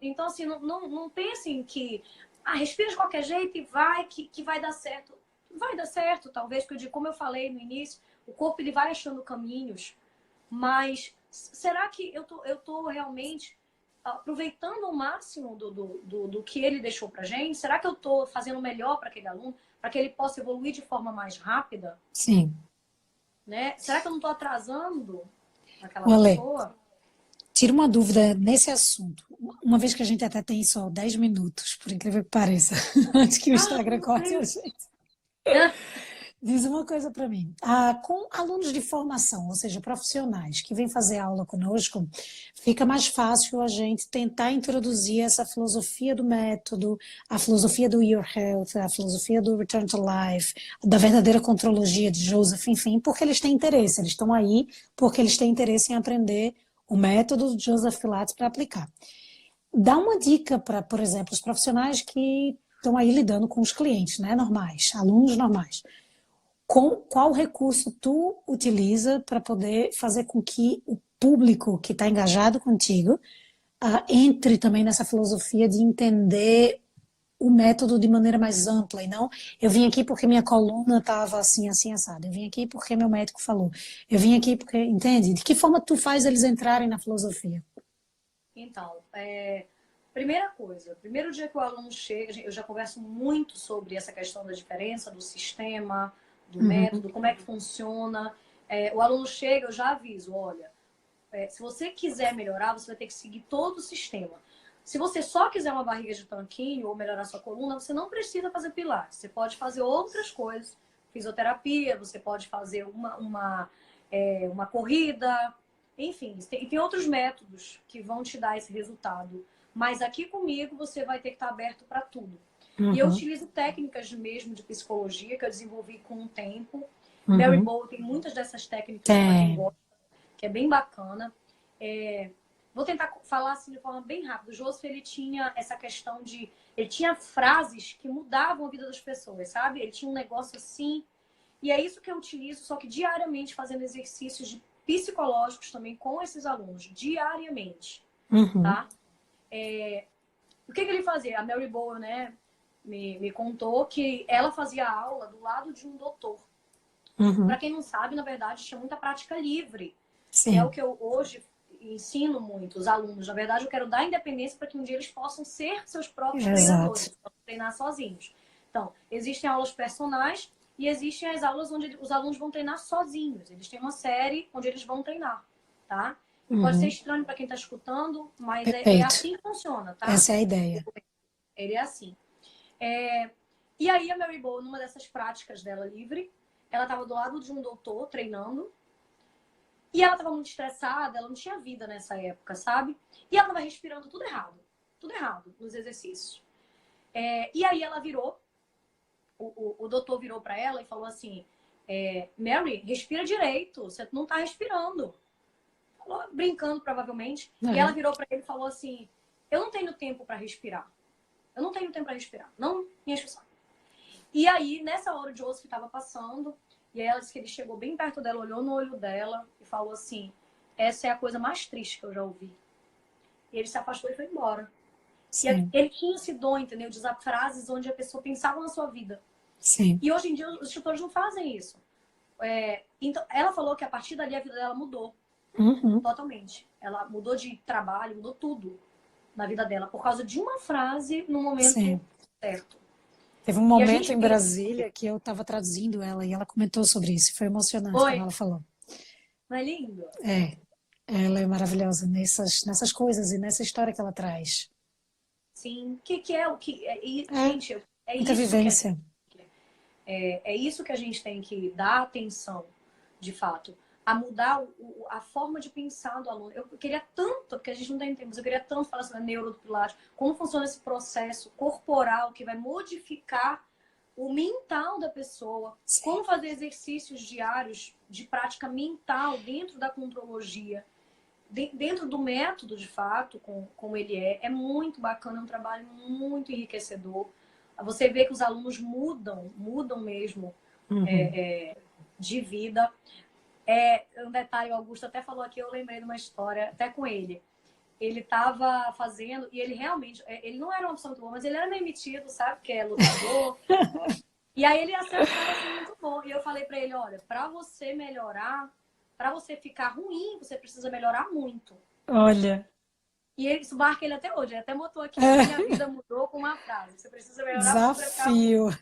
Então assim, não pensem que respira de qualquer jeito e vai, que vai dar certo. Vai dar certo, talvez, porque como eu falei no início, o corpo ele vai achando caminhos, mas será que eu tô realmente aproveitando o máximo do que ele deixou pra gente? Será que eu tô fazendo o melhor para aquele aluno, para que ele possa evoluir de forma mais rápida? Sim. Né? Será que eu não tô atrasando aquela Olê, pessoa? tira uma dúvida nesse assunto. Uma vez que a gente até tem só 10 minutos, por incrível que pareça, antes que o Instagram Tudo corte a bem. gente. Diz uma coisa para mim. Com alunos de formação, ou seja, profissionais que vêm fazer aula conosco, fica mais fácil a gente tentar introduzir essa filosofia do método, a filosofia do Your Health, a filosofia do Return to Life, da verdadeira contrologia de Joseph, enfim, porque eles têm interesse, eles estão aí porque eles têm interesse em aprender o método de Joseph Pilates para aplicar. Dá uma dica para, por exemplo, os profissionais que estão aí lidando com os clientes, né, normais, alunos normais. Qual recurso tu utiliza para poder fazer com que o público que está engajado contigo entre também nessa filosofia de entender o método de maneira mais ampla e não eu vim aqui porque minha coluna estava assim, assim, assada, eu vim aqui porque meu médico falou, eu vim aqui porque, entende? De que forma tu faz eles entrarem na filosofia? Então, primeira coisa, primeiro dia que o aluno chega, eu já converso muito sobre essa questão da diferença do sistema, do Uhum. método, como é que funciona. O aluno chega, eu já aviso, olha, se você quiser melhorar, você vai ter que seguir todo o sistema. Se você só quiser uma barriga de tanquinho ou melhorar sua coluna, você não precisa fazer pilates. Você pode fazer outras coisas, fisioterapia, você pode fazer uma corrida, enfim, tem outros métodos que vão te dar esse resultado. Mas aqui comigo você vai ter que estar aberto para tudo. E eu Uhum. utilizo técnicas mesmo de psicologia que eu desenvolvi com o tempo. Mary Uhum. Bowl tem muitas dessas técnicas para quem Tem. gosta, que é bem bacana. Vou tentar falar assim de forma bem rápida. O Joseph, ele tinha essa questão de... Ele tinha frases que mudavam a vida das pessoas, sabe? Ele tinha um negócio assim. E é isso que eu utilizo, só que diariamente, fazendo exercícios psicológicos também com esses alunos. Diariamente, Uhum. tá? O que ele fazia? A Mary Bowl, né, me contou que ela fazia aula do lado de um doutor. Para Uhum. quem não sabe, na verdade, tinha muita prática livre, que é o Sim. que eu hoje ensino muito os alunos. Na verdade, eu quero dar independência para que um dia eles possam ser seus próprios Exato. treinadores, possam treinar sozinhos. Então, existem aulas personais e existem as aulas onde os alunos vão treinar sozinhos. Eles têm uma série onde eles vão treinar, tá? E pode ser Uhum. estranho para quem está escutando, mas é Perfeito. assim que funciona, tá? Essa é a ideia. Ele é assim. E aí a Mary Bow, numa dessas práticas dela livre, ela estava do lado de um doutor treinando e ela estava muito estressada, ela não tinha vida nessa época, sabe? E ela estava respirando tudo errado nos exercícios. E aí ela virou, o doutor virou para ela e falou assim: Mary, respira direito, você não está respirando. Falou, brincando provavelmente. E ela É. virou para ele e falou assim: eu não tenho tempo para respirar. Eu não tenho tempo para respirar. Não me enche o saco. E aí, nessa hora, o Joseph estava passando, e aí ela disse que ele chegou bem perto dela, olhou no olho dela e falou assim: essa é a coisa mais triste que eu já ouvi. E ele se afastou e foi embora. E Sim. ele tinha esse dom, entendeu? De usar frases onde a pessoa pensava na sua vida. Sim. E hoje em dia, os instrutores não fazem isso. Então, ela falou que a partir dali a vida dela mudou Uhum. totalmente. Ela mudou de trabalho, mudou tudo na vida dela, por causa de uma frase no momento Sim. certo. Teve um E a momento gente em vê. Brasília que eu estava traduzindo ela e ela comentou sobre isso. Foi emocionante quando Oi, ela falou. não é lindo? É, ela é maravilhosa nessas coisas e nessa história que ela traz. Sim, que é o que. É, Gente, é muita isso que a vivência. é isso que a gente tem que dar atenção, de fato, a mudar a forma de pensar do aluno. Eu queria tanto, porque a gente não tem tempo, mas eu queria tanto falar sobre a neuro do Pilates, como funciona esse processo corporal que vai modificar o mental da pessoa, Sim. como fazer exercícios diários de prática mental dentro da contrologia, dentro do método, de fato, como ele é muito bacana, é um trabalho muito enriquecedor. Você vê que os alunos mudam mesmo Uhum. de vida. Um detalhe, o Augusto até falou aqui, eu lembrei de uma história, até com ele. Ele estava fazendo, e ele realmente, ele não era uma pessoa muito boa, mas ele era meio metido, sabe? Porque é lutador. E aí ele acertava assim muito bom. E eu falei para ele, olha, para você melhorar, para você ficar ruim, você precisa melhorar muito. Olha, E isso marca ele até hoje. Ele até botou aqui, a minha é, vida mudou com uma frase. Você precisa melhorar para você ficar ruim. desafio.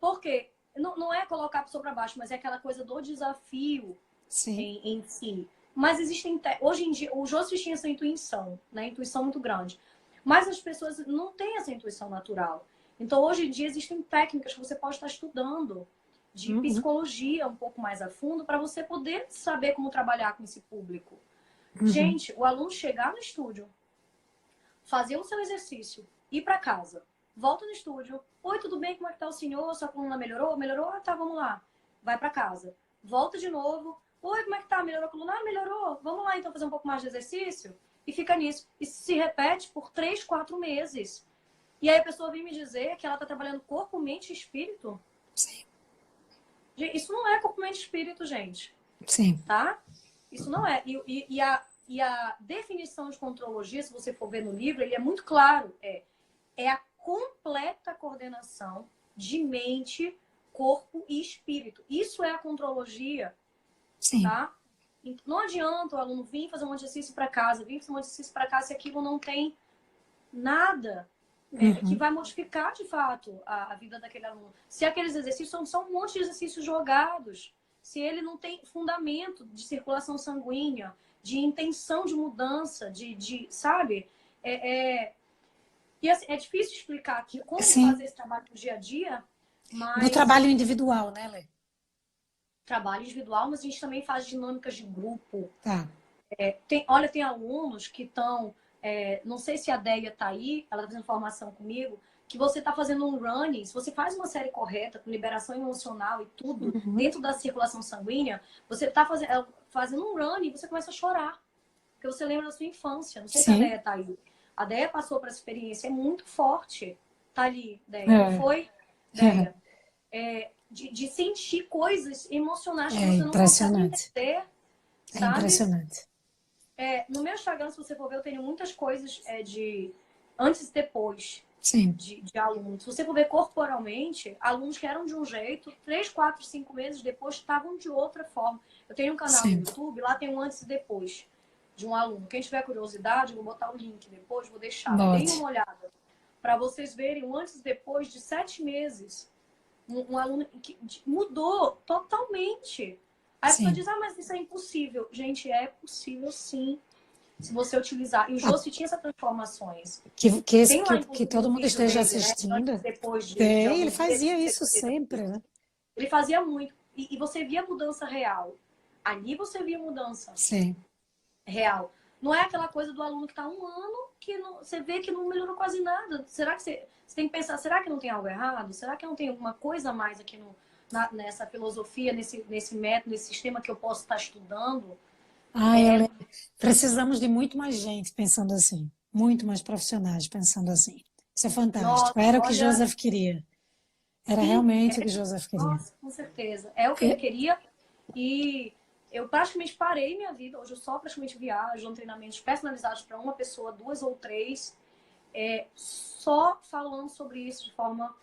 Por quê? Não é colocar a pessoa para baixo, mas é aquela coisa do desafio Sim. em si. Mas existem... Hoje em dia, o Joseph tinha essa intuição, né? Intuição muito grande. Mas as pessoas não têm essa intuição natural. Então, hoje em dia, existem técnicas que você pode estar estudando de Uhum, psicologia um pouco mais a fundo para você poder saber como trabalhar com esse público. uhum. Gente, o aluno chegar no estúdio, fazer o seu exercício, ir para casa, volta no estúdio. Oi, tudo bem? Como é que tá o senhor? Sua coluna melhorou? Melhorou? Ah, tá, vamos lá. Vai para casa. Volta de novo. Oi, como é que tá? Melhorou a coluna? Ah, melhorou. Vamos lá então fazer um pouco mais de exercício? E fica nisso. E se repete por 3, 4 meses. E aí a pessoa vem me dizer que ela tá trabalhando corpo, mente e espírito. Sim, Isso não é corpo, mente e espírito, gente. sim, Tá? Isso não é. E a definição de contrologia, se você for ver no livro, ele é muito claro. É a completa coordenação de mente, corpo e espírito. Isso é a contrologia, sim. tá? Não adianta o aluno vir fazer um exercício para casa, vir fazer um exercício para casa se aquilo não tem nada que Uhum. vai modificar de fato a vida daquele aluno. Se aqueles exercícios são só um monte de exercícios jogados, se ele não tem fundamento de circulação sanguínea, de intenção de mudança, sabe? É, e assim, é difícil explicar aqui como fazer Sim. esse trabalho no dia a dia, No mas trabalho individual, né, Lê? trabalho individual, mas a gente também faz dinâmicas de grupo. Tá. Tem alunos que estão, não sei se a Deia está aí, ela está fazendo formação comigo, que você está fazendo um running, se você faz uma série correta, com liberação emocional e tudo, Uhum. dentro da circulação sanguínea, você está fazendo um running e você começa a chorar, porque você lembra da sua infância. Não sei se a Deia Sim. está aí. A Deia passou por essa experiência, é muito forte. Tá ali, Deia, não É, foi, Deia? De sentir coisas emocionais que é você não consegue impressionante. entender, É sabe? impressionante. No meu Instagram, se você for ver, eu tenho muitas coisas de antes e depois Sim. de alunos. Se você for ver corporalmente, alunos que eram de um jeito, 3, 4, 5 meses depois estavam de outra forma. Eu tenho um canal no Sim. YouTube, lá tem um antes e depois de um aluno. Quem tiver curiosidade, eu vou botar o link depois, vou deixar. Deem Bote. uma olhada para vocês verem um antes e depois de 7 meses. Um aluno que mudou totalmente. Aí a pessoa Sim. diz, mas isso é impossível. Gente, é possível sim, se você utilizar. E o Ah, Josi tinha essas transformações. que, Tem lá, que inclusive, todo um mundo vídeo esteja dele, né? Antes e assistindo. depois de Tem, ele alguns meses fazia de isso sequência. sempre, né? Ele fazia muito. E você via mudança real. Ali você via mudança Sim. real. Não é aquela coisa do aluno que está um ano que você vê que não melhorou quase nada. Será que você tem que pensar, será que não tem algo errado? Será que não tem alguma coisa a mais aqui nessa filosofia, nesse método, nesse sistema que eu posso estar estudando? Ah, Helena, precisamos de muito mais gente pensando assim. Muito mais profissionais pensando assim. Isso é fantástico. Nossa, Era o que olha, Joseph queria. Era sim, realmente o que Joseph queria. nossa, com certeza. É o que ele E- queria. E eu praticamente parei minha vida. Hoje eu só praticamente viajo, dou treinamentos personalizados para uma pessoa, duas ou três, só falando sobre isso de forma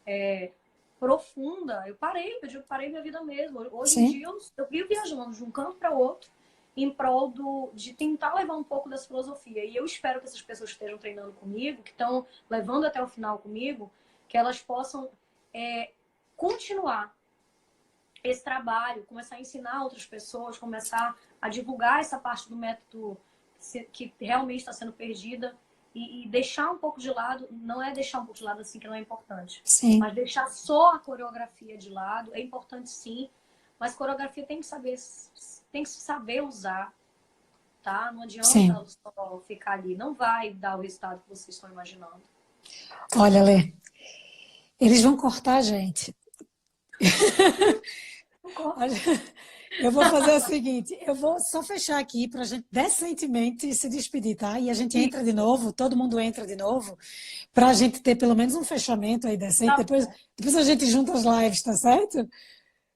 é, profunda. Eu parei minha vida mesmo. Hoje em sim, dia eu vivo viajando de um canto para outro em prol de tentar levar um pouco dessa filosofia. E eu espero que essas pessoas que estejam treinando comigo, que estão levando até o final comigo, que elas possam continuar esse trabalho, começar a ensinar outras pessoas, começar a divulgar essa parte do método que realmente está sendo perdida e deixar um pouco de lado, não é deixar um pouco de lado assim que não é importante, sim, mas deixar só a coreografia de lado, é importante sim, mas coreografia tem que saber usar, tá? Não sim. adianta só ficar ali, não vai dar o resultado que vocês estão imaginando. Olha, Lê, eles vão cortar a gente. Olha, eu vou fazer o seguinte, eu vou só fechar aqui para a gente decentemente se despedir, tá? E a gente entra de Isso, novo, todo mundo entra de novo, para a gente ter pelo menos um fechamento aí decente. tá bom, Depois a gente junta as lives, tá certo?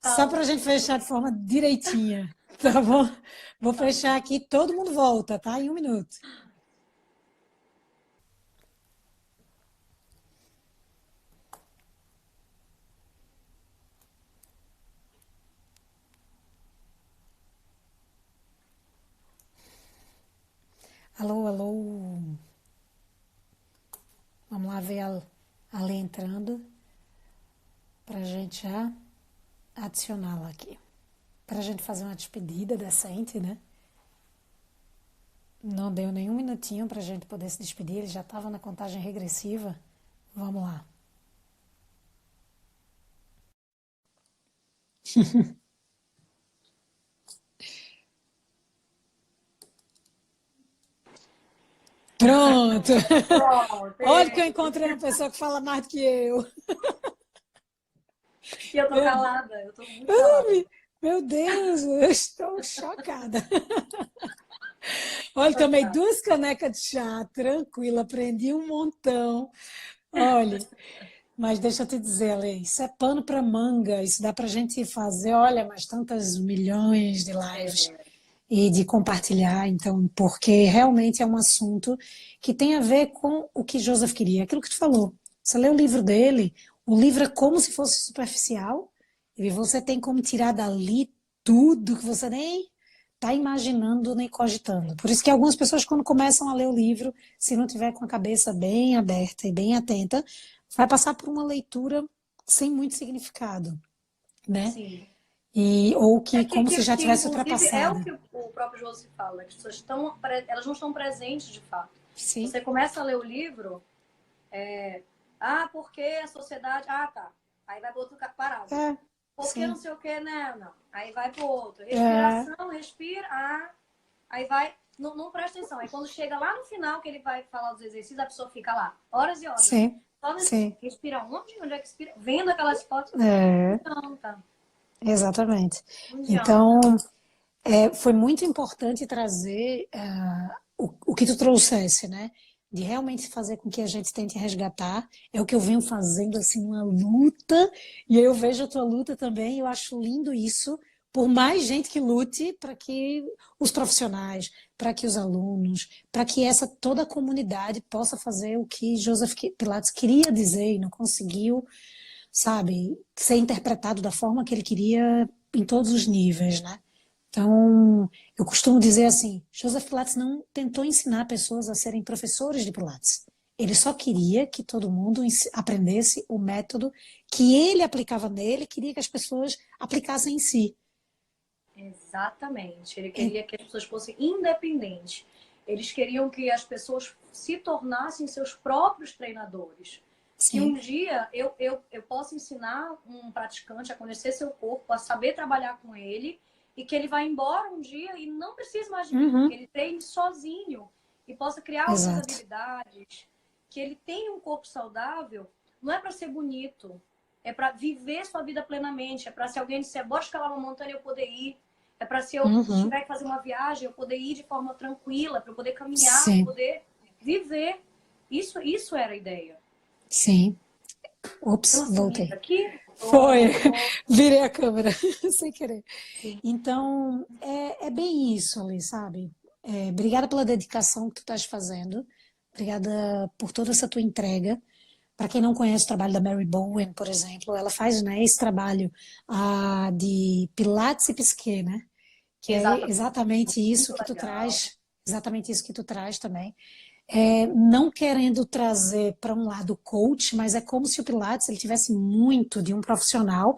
tá Só para a gente ótimo. fechar de forma direitinha, tá bom? Vou Tá fechar bom. aqui, todo mundo volta, tá? Em um minuto. Alô, alô. Vamos lá ver a Lê entrando para a gente já adicioná-la aqui. Para a gente fazer uma despedida decente, né? Não deu nenhum minutinho para a gente poder se despedir, ele já estava na contagem regressiva. Vamos lá. Pronto. Pronto. Olha que eu encontrei uma pessoa que fala mais do que eu. E eu tô Meu, calada, eu tô muito calada. meu Deus, eu estou chocada. Olha, tomei 2 canecas de chá, tranquila, aprendi um montão. Olha, mas deixa eu te dizer, Ale, isso é pano para manga, isso dá para a gente fazer, olha, mas tantas milhões de lives É, e de compartilhar, então, porque realmente é um assunto que tem a ver com o que Joseph queria, aquilo que tu falou. Você lê o livro dele, o livro é como se fosse superficial, e você tem como tirar dali tudo que você nem está imaginando nem cogitando. Por isso que algumas pessoas, quando começam a ler o livro, se não tiver com a cabeça bem aberta e bem atenta, vai passar por uma leitura sem muito significado, né? sim. E, ou É que como se já que, tivesse inclusive, é o ultrapassado. que o próprio Josi fala, que as pessoas estão, elas não estão presentes de fato. Sim. Você começa a ler o livro, porque a sociedade. Ah, tá. Aí vai para outro parágrafo. É, Porque não sim. sei o que, né? Não. Aí vai para outro. É, Respiração, respira. Aí vai. Não, não presta atenção. Aí quando chega lá no final, que ele vai falar dos exercícios, a pessoa fica lá, horas e horas. sim, Só sim. respira onde? Onde é que respira? Vendo aquelas fotos. É, Não, tá. exatamente. Não Então, adianta. foi muito importante trazer o que tu trouxesse, né? De realmente fazer com que a gente tente resgatar. É o que eu venho fazendo, assim, uma luta. E eu vejo a tua luta também. Eu acho lindo isso. Por mais gente que lute para que os profissionais, para que os alunos, para que essa toda a comunidade possa fazer o que Joseph Pilates queria dizer e não conseguiu, sabe, ser interpretado da forma que ele queria em todos os níveis, né? Então, eu costumo dizer assim, Joseph Pilates não tentou ensinar pessoas a serem professores de Pilates. Ele só queria que todo mundo aprendesse o método que ele aplicava nele, queria que as pessoas aplicassem em si. Exatamente. Ele E- queria que as pessoas fossem independentes. Eles queriam que as pessoas se tornassem seus próprios treinadores. Que um Sim. dia eu possa ensinar um praticante a conhecer seu corpo, a saber trabalhar com ele, e que ele vá embora um dia e não precise mais de mim, que Uhum. ele treine sozinho e possa criar outras Exato. habilidades, que ele tenha um corpo saudável, não é para ser bonito, é para viver sua vida plenamente, é para se alguém disser, bora escalar uma montanha eu poder ir, é para se eu Uhum. tiver que fazer uma viagem eu poder ir de forma tranquila, para eu poder caminhar, para eu Sim, poder viver. Isso era a ideia. sim. Tem Ops, uma sumida voltei. aqui? Foi, Voltou. virei a câmera sem querer. Sim. Então, é bem isso ali, sabe? Obrigada pela dedicação que tu estás fazendo. Obrigada por toda essa tua entrega. Para quem não conhece o trabalho da Mary Bowen, por exemplo, ela faz, né, esse trabalho de Pilates e Psique, né? Que é Exatamente. exatamente isso Muito que tu legal. traz, exatamente isso que tu traz também. Não querendo trazer para um lado coach, mas é como se o Pilates ele tivesse muito de um profissional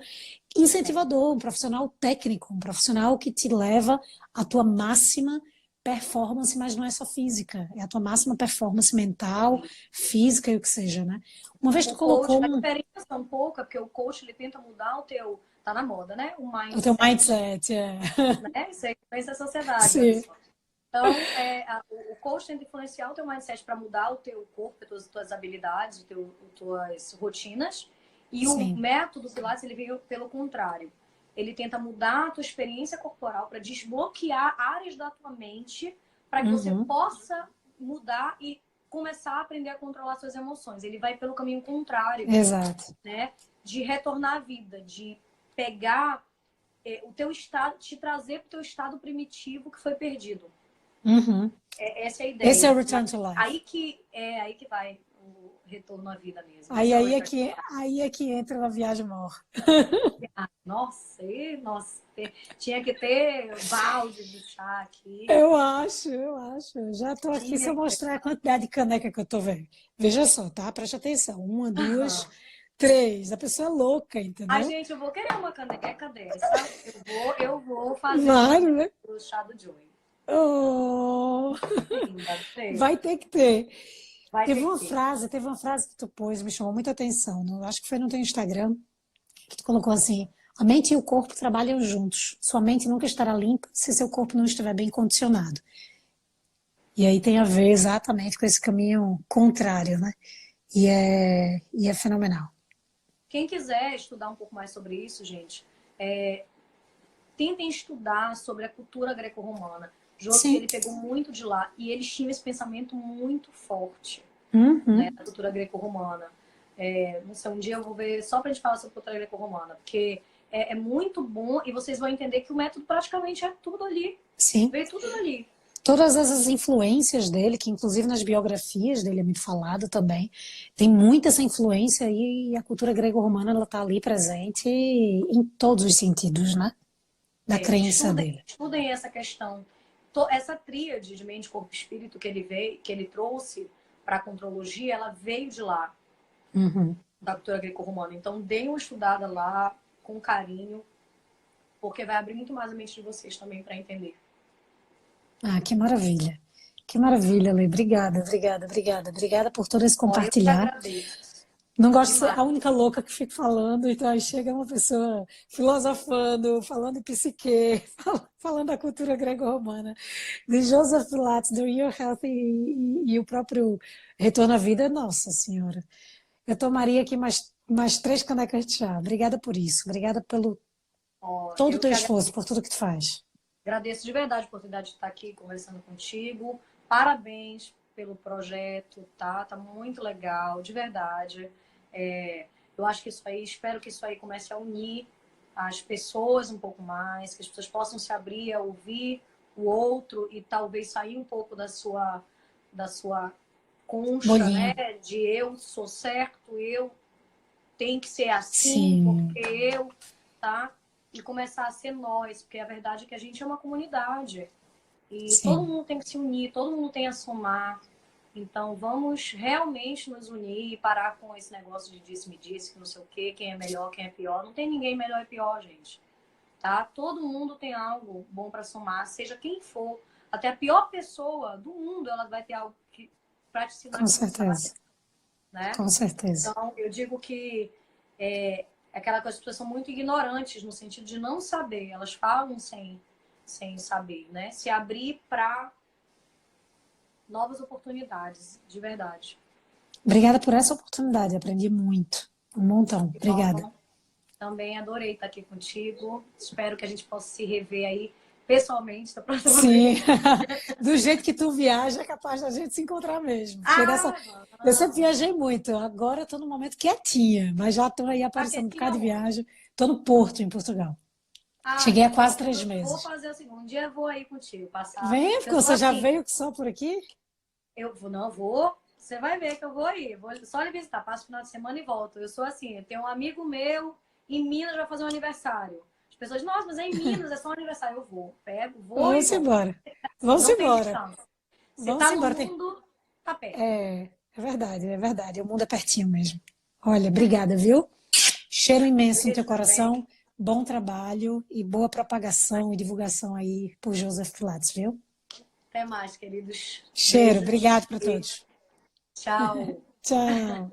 É. incentivador, um profissional técnico, um profissional que te leva à tua máxima performance, mas não é só física, é a tua máxima performance mental, física e o que seja, né? Uma vez tu O coach, colocou a diferença é um pouco, é porque o coach ele tenta mudar o teu. Tá na moda, né? O o teu mindset. mindset, Né? Isso aí influencia a sociedade, olha sim, só. Então, o coach tenta influenciar o teu mindset para mudar o teu corpo, as tuas habilidades, as tuas rotinas. E o sim, método Pilates, ele veio pelo contrário. Ele tenta mudar a tua experiência corporal para desbloquear áreas da tua mente para que você uhum, possa mudar e começar a aprender a controlar suas emoções. Ele vai pelo caminho contrário, exato, né? De retornar à vida, de pegar o teu estado, te trazer para o teu estado primitivo que foi perdido. uhum. Essa é a Esse é o ideia. Return to Life. Aí que vai o retorno à vida mesmo. Aí, Esse é o aí, é return. que, aí é que entra na viagem mor. Nossa, tinha que ter balde de chá aqui. Eu acho. Já estou aqui, se Tinha eu que ter. mostrar a quantidade de caneca que eu estou vendo. Veja só, tá? Preste atenção. Uma, duas, Aham. três. A pessoa é louca, Ai, entendeu? gente, eu vou querer uma caneca dessa. Eu vou fazer uma Claro, caneca né? do chá do Joey. Oh, Sim, deve ser. vai ter que ter. Vai Teve ter que uma ter. frase, teve uma frase que tu pôs, me chamou muita atenção. Acho que foi no teu Instagram, que tu colocou assim: A mente e o corpo trabalham juntos. Sua mente nunca estará limpa se seu corpo não estiver bem condicionado. E aí tem a ver exatamente com esse caminho contrário, né? E é fenomenal. Quem quiser estudar um pouco mais sobre isso, gente, tentem estudar sobre a cultura greco-romana. Joseph, Sim. ele pegou muito de lá e eles tinham esse pensamento muito forte, né, Uhum. da cultura greco-romana. Não sei, um dia eu vou ver só pra gente falar sobre cultura greco-romana, porque é muito bom e vocês vão entender que o método praticamente é tudo ali. Sim. Veio tudo dali. Todas essas influências dele, que inclusive nas biografias dele é muito falado também, tem muita essa influência e a cultura grego-romana ela está ali presente em todos os sentidos, né? Da crença dele. Estudem essa questão. Essa tríade de mente, corpo e espírito que ele trouxe para a contrologia, ela veio de lá, Uhum. da cultura greco-romana. Então, deem uma estudada lá com carinho, porque vai abrir muito mais a mente de vocês também para entender. Ah, que maravilha. Que maravilha, Lê. Obrigada, obrigada, obrigada. Obrigada por todo esse Ó, eu que compartilhar. agradeço Não gosto de ser demais. a única louca que fica falando, então aí chega uma pessoa filosofando, falando psique, falando da cultura grego-romana, de Joseph Pilates, do Your Health e o próprio Retorno à Vida. Nossa Senhora, eu tomaria aqui mais 3 canecas de chá. Obrigada por isso, obrigada pelo Ó, todo o eu teu que esforço, agradeço. por tudo que tu faz. Agradeço de verdade a oportunidade de estar aqui conversando contigo. Parabéns pelo projeto, tá? Tá muito legal, de verdade. Eu acho que isso aí, espero que isso aí comece a unir as pessoas um pouco mais, que as pessoas possam se abrir a ouvir o outro e talvez sair um pouco da sua concha, né? Bolinha. De eu sou certo, eu tenho que ser assim, Sim, porque eu, tá? E começar a ser nós, porque a verdade é que a gente é uma comunidade. E todo sim, mundo tem que se unir, todo mundo tem a somar. Então vamos realmente nos unir e parar com esse negócio de disse-me-disse, que não sei o quê, quem é melhor, quem é pior. Não tem ninguém melhor e pior, gente. Tá? Todo mundo tem algo bom para somar, seja quem for. Até a pior pessoa do mundo, ela vai ter algo para te ensinar com que você não sabe, certeza, né? com certeza. Então, eu digo que aquela coisa, as pessoas são muito ignorantes no sentido de não saber. Elas falam sem saber, né? Se abrir para novas oportunidades, de verdade. Obrigada por essa oportunidade, aprendi muito, um montão. Que Obrigada. bom. Também adorei estar aqui contigo. Espero que a gente possa se rever aí pessoalmente da próxima Sim, vez. do jeito que tu viaja, é capaz da gente se encontrar mesmo. Porque Ah, eu sempre vamos. viajei muito, agora eu tô num momento quietinha, mas já tô aí Tá aparecendo um quietinho bocado de aonde? viagem. Tô no Porto, em Portugal. Ah, Cheguei há então quase pronto. três Eu vou meses. fazer o seguinte. Um dia eu vou aí contigo, passar. Venha, Porque porque eu sou você já assim. veio só por aqui? Eu vou, não vou. Você vai ver que eu vou aí. Vou só lhe visitar. Passo o final de semana e volto. Eu sou assim. Eu tenho um amigo meu em Minas vai fazer um aniversário. As pessoas, nossa, mas é em Minas, é só um aniversário. Eu vou. Pego, vou e Vamos volto. embora. Assim, Vamos não tem embora. distância. Você Vamos tá no embora. mundo, tá perto. É verdade, é verdade. O mundo é pertinho mesmo. Olha, obrigada, viu? Cheiro imenso no teu Beijo, meu bem. coração. Bom trabalho e boa propagação e divulgação aí por Joseph Pilates, viu? Até mais, queridos. Cheiro, Beijos obrigado para e todos. tchau. Tchau.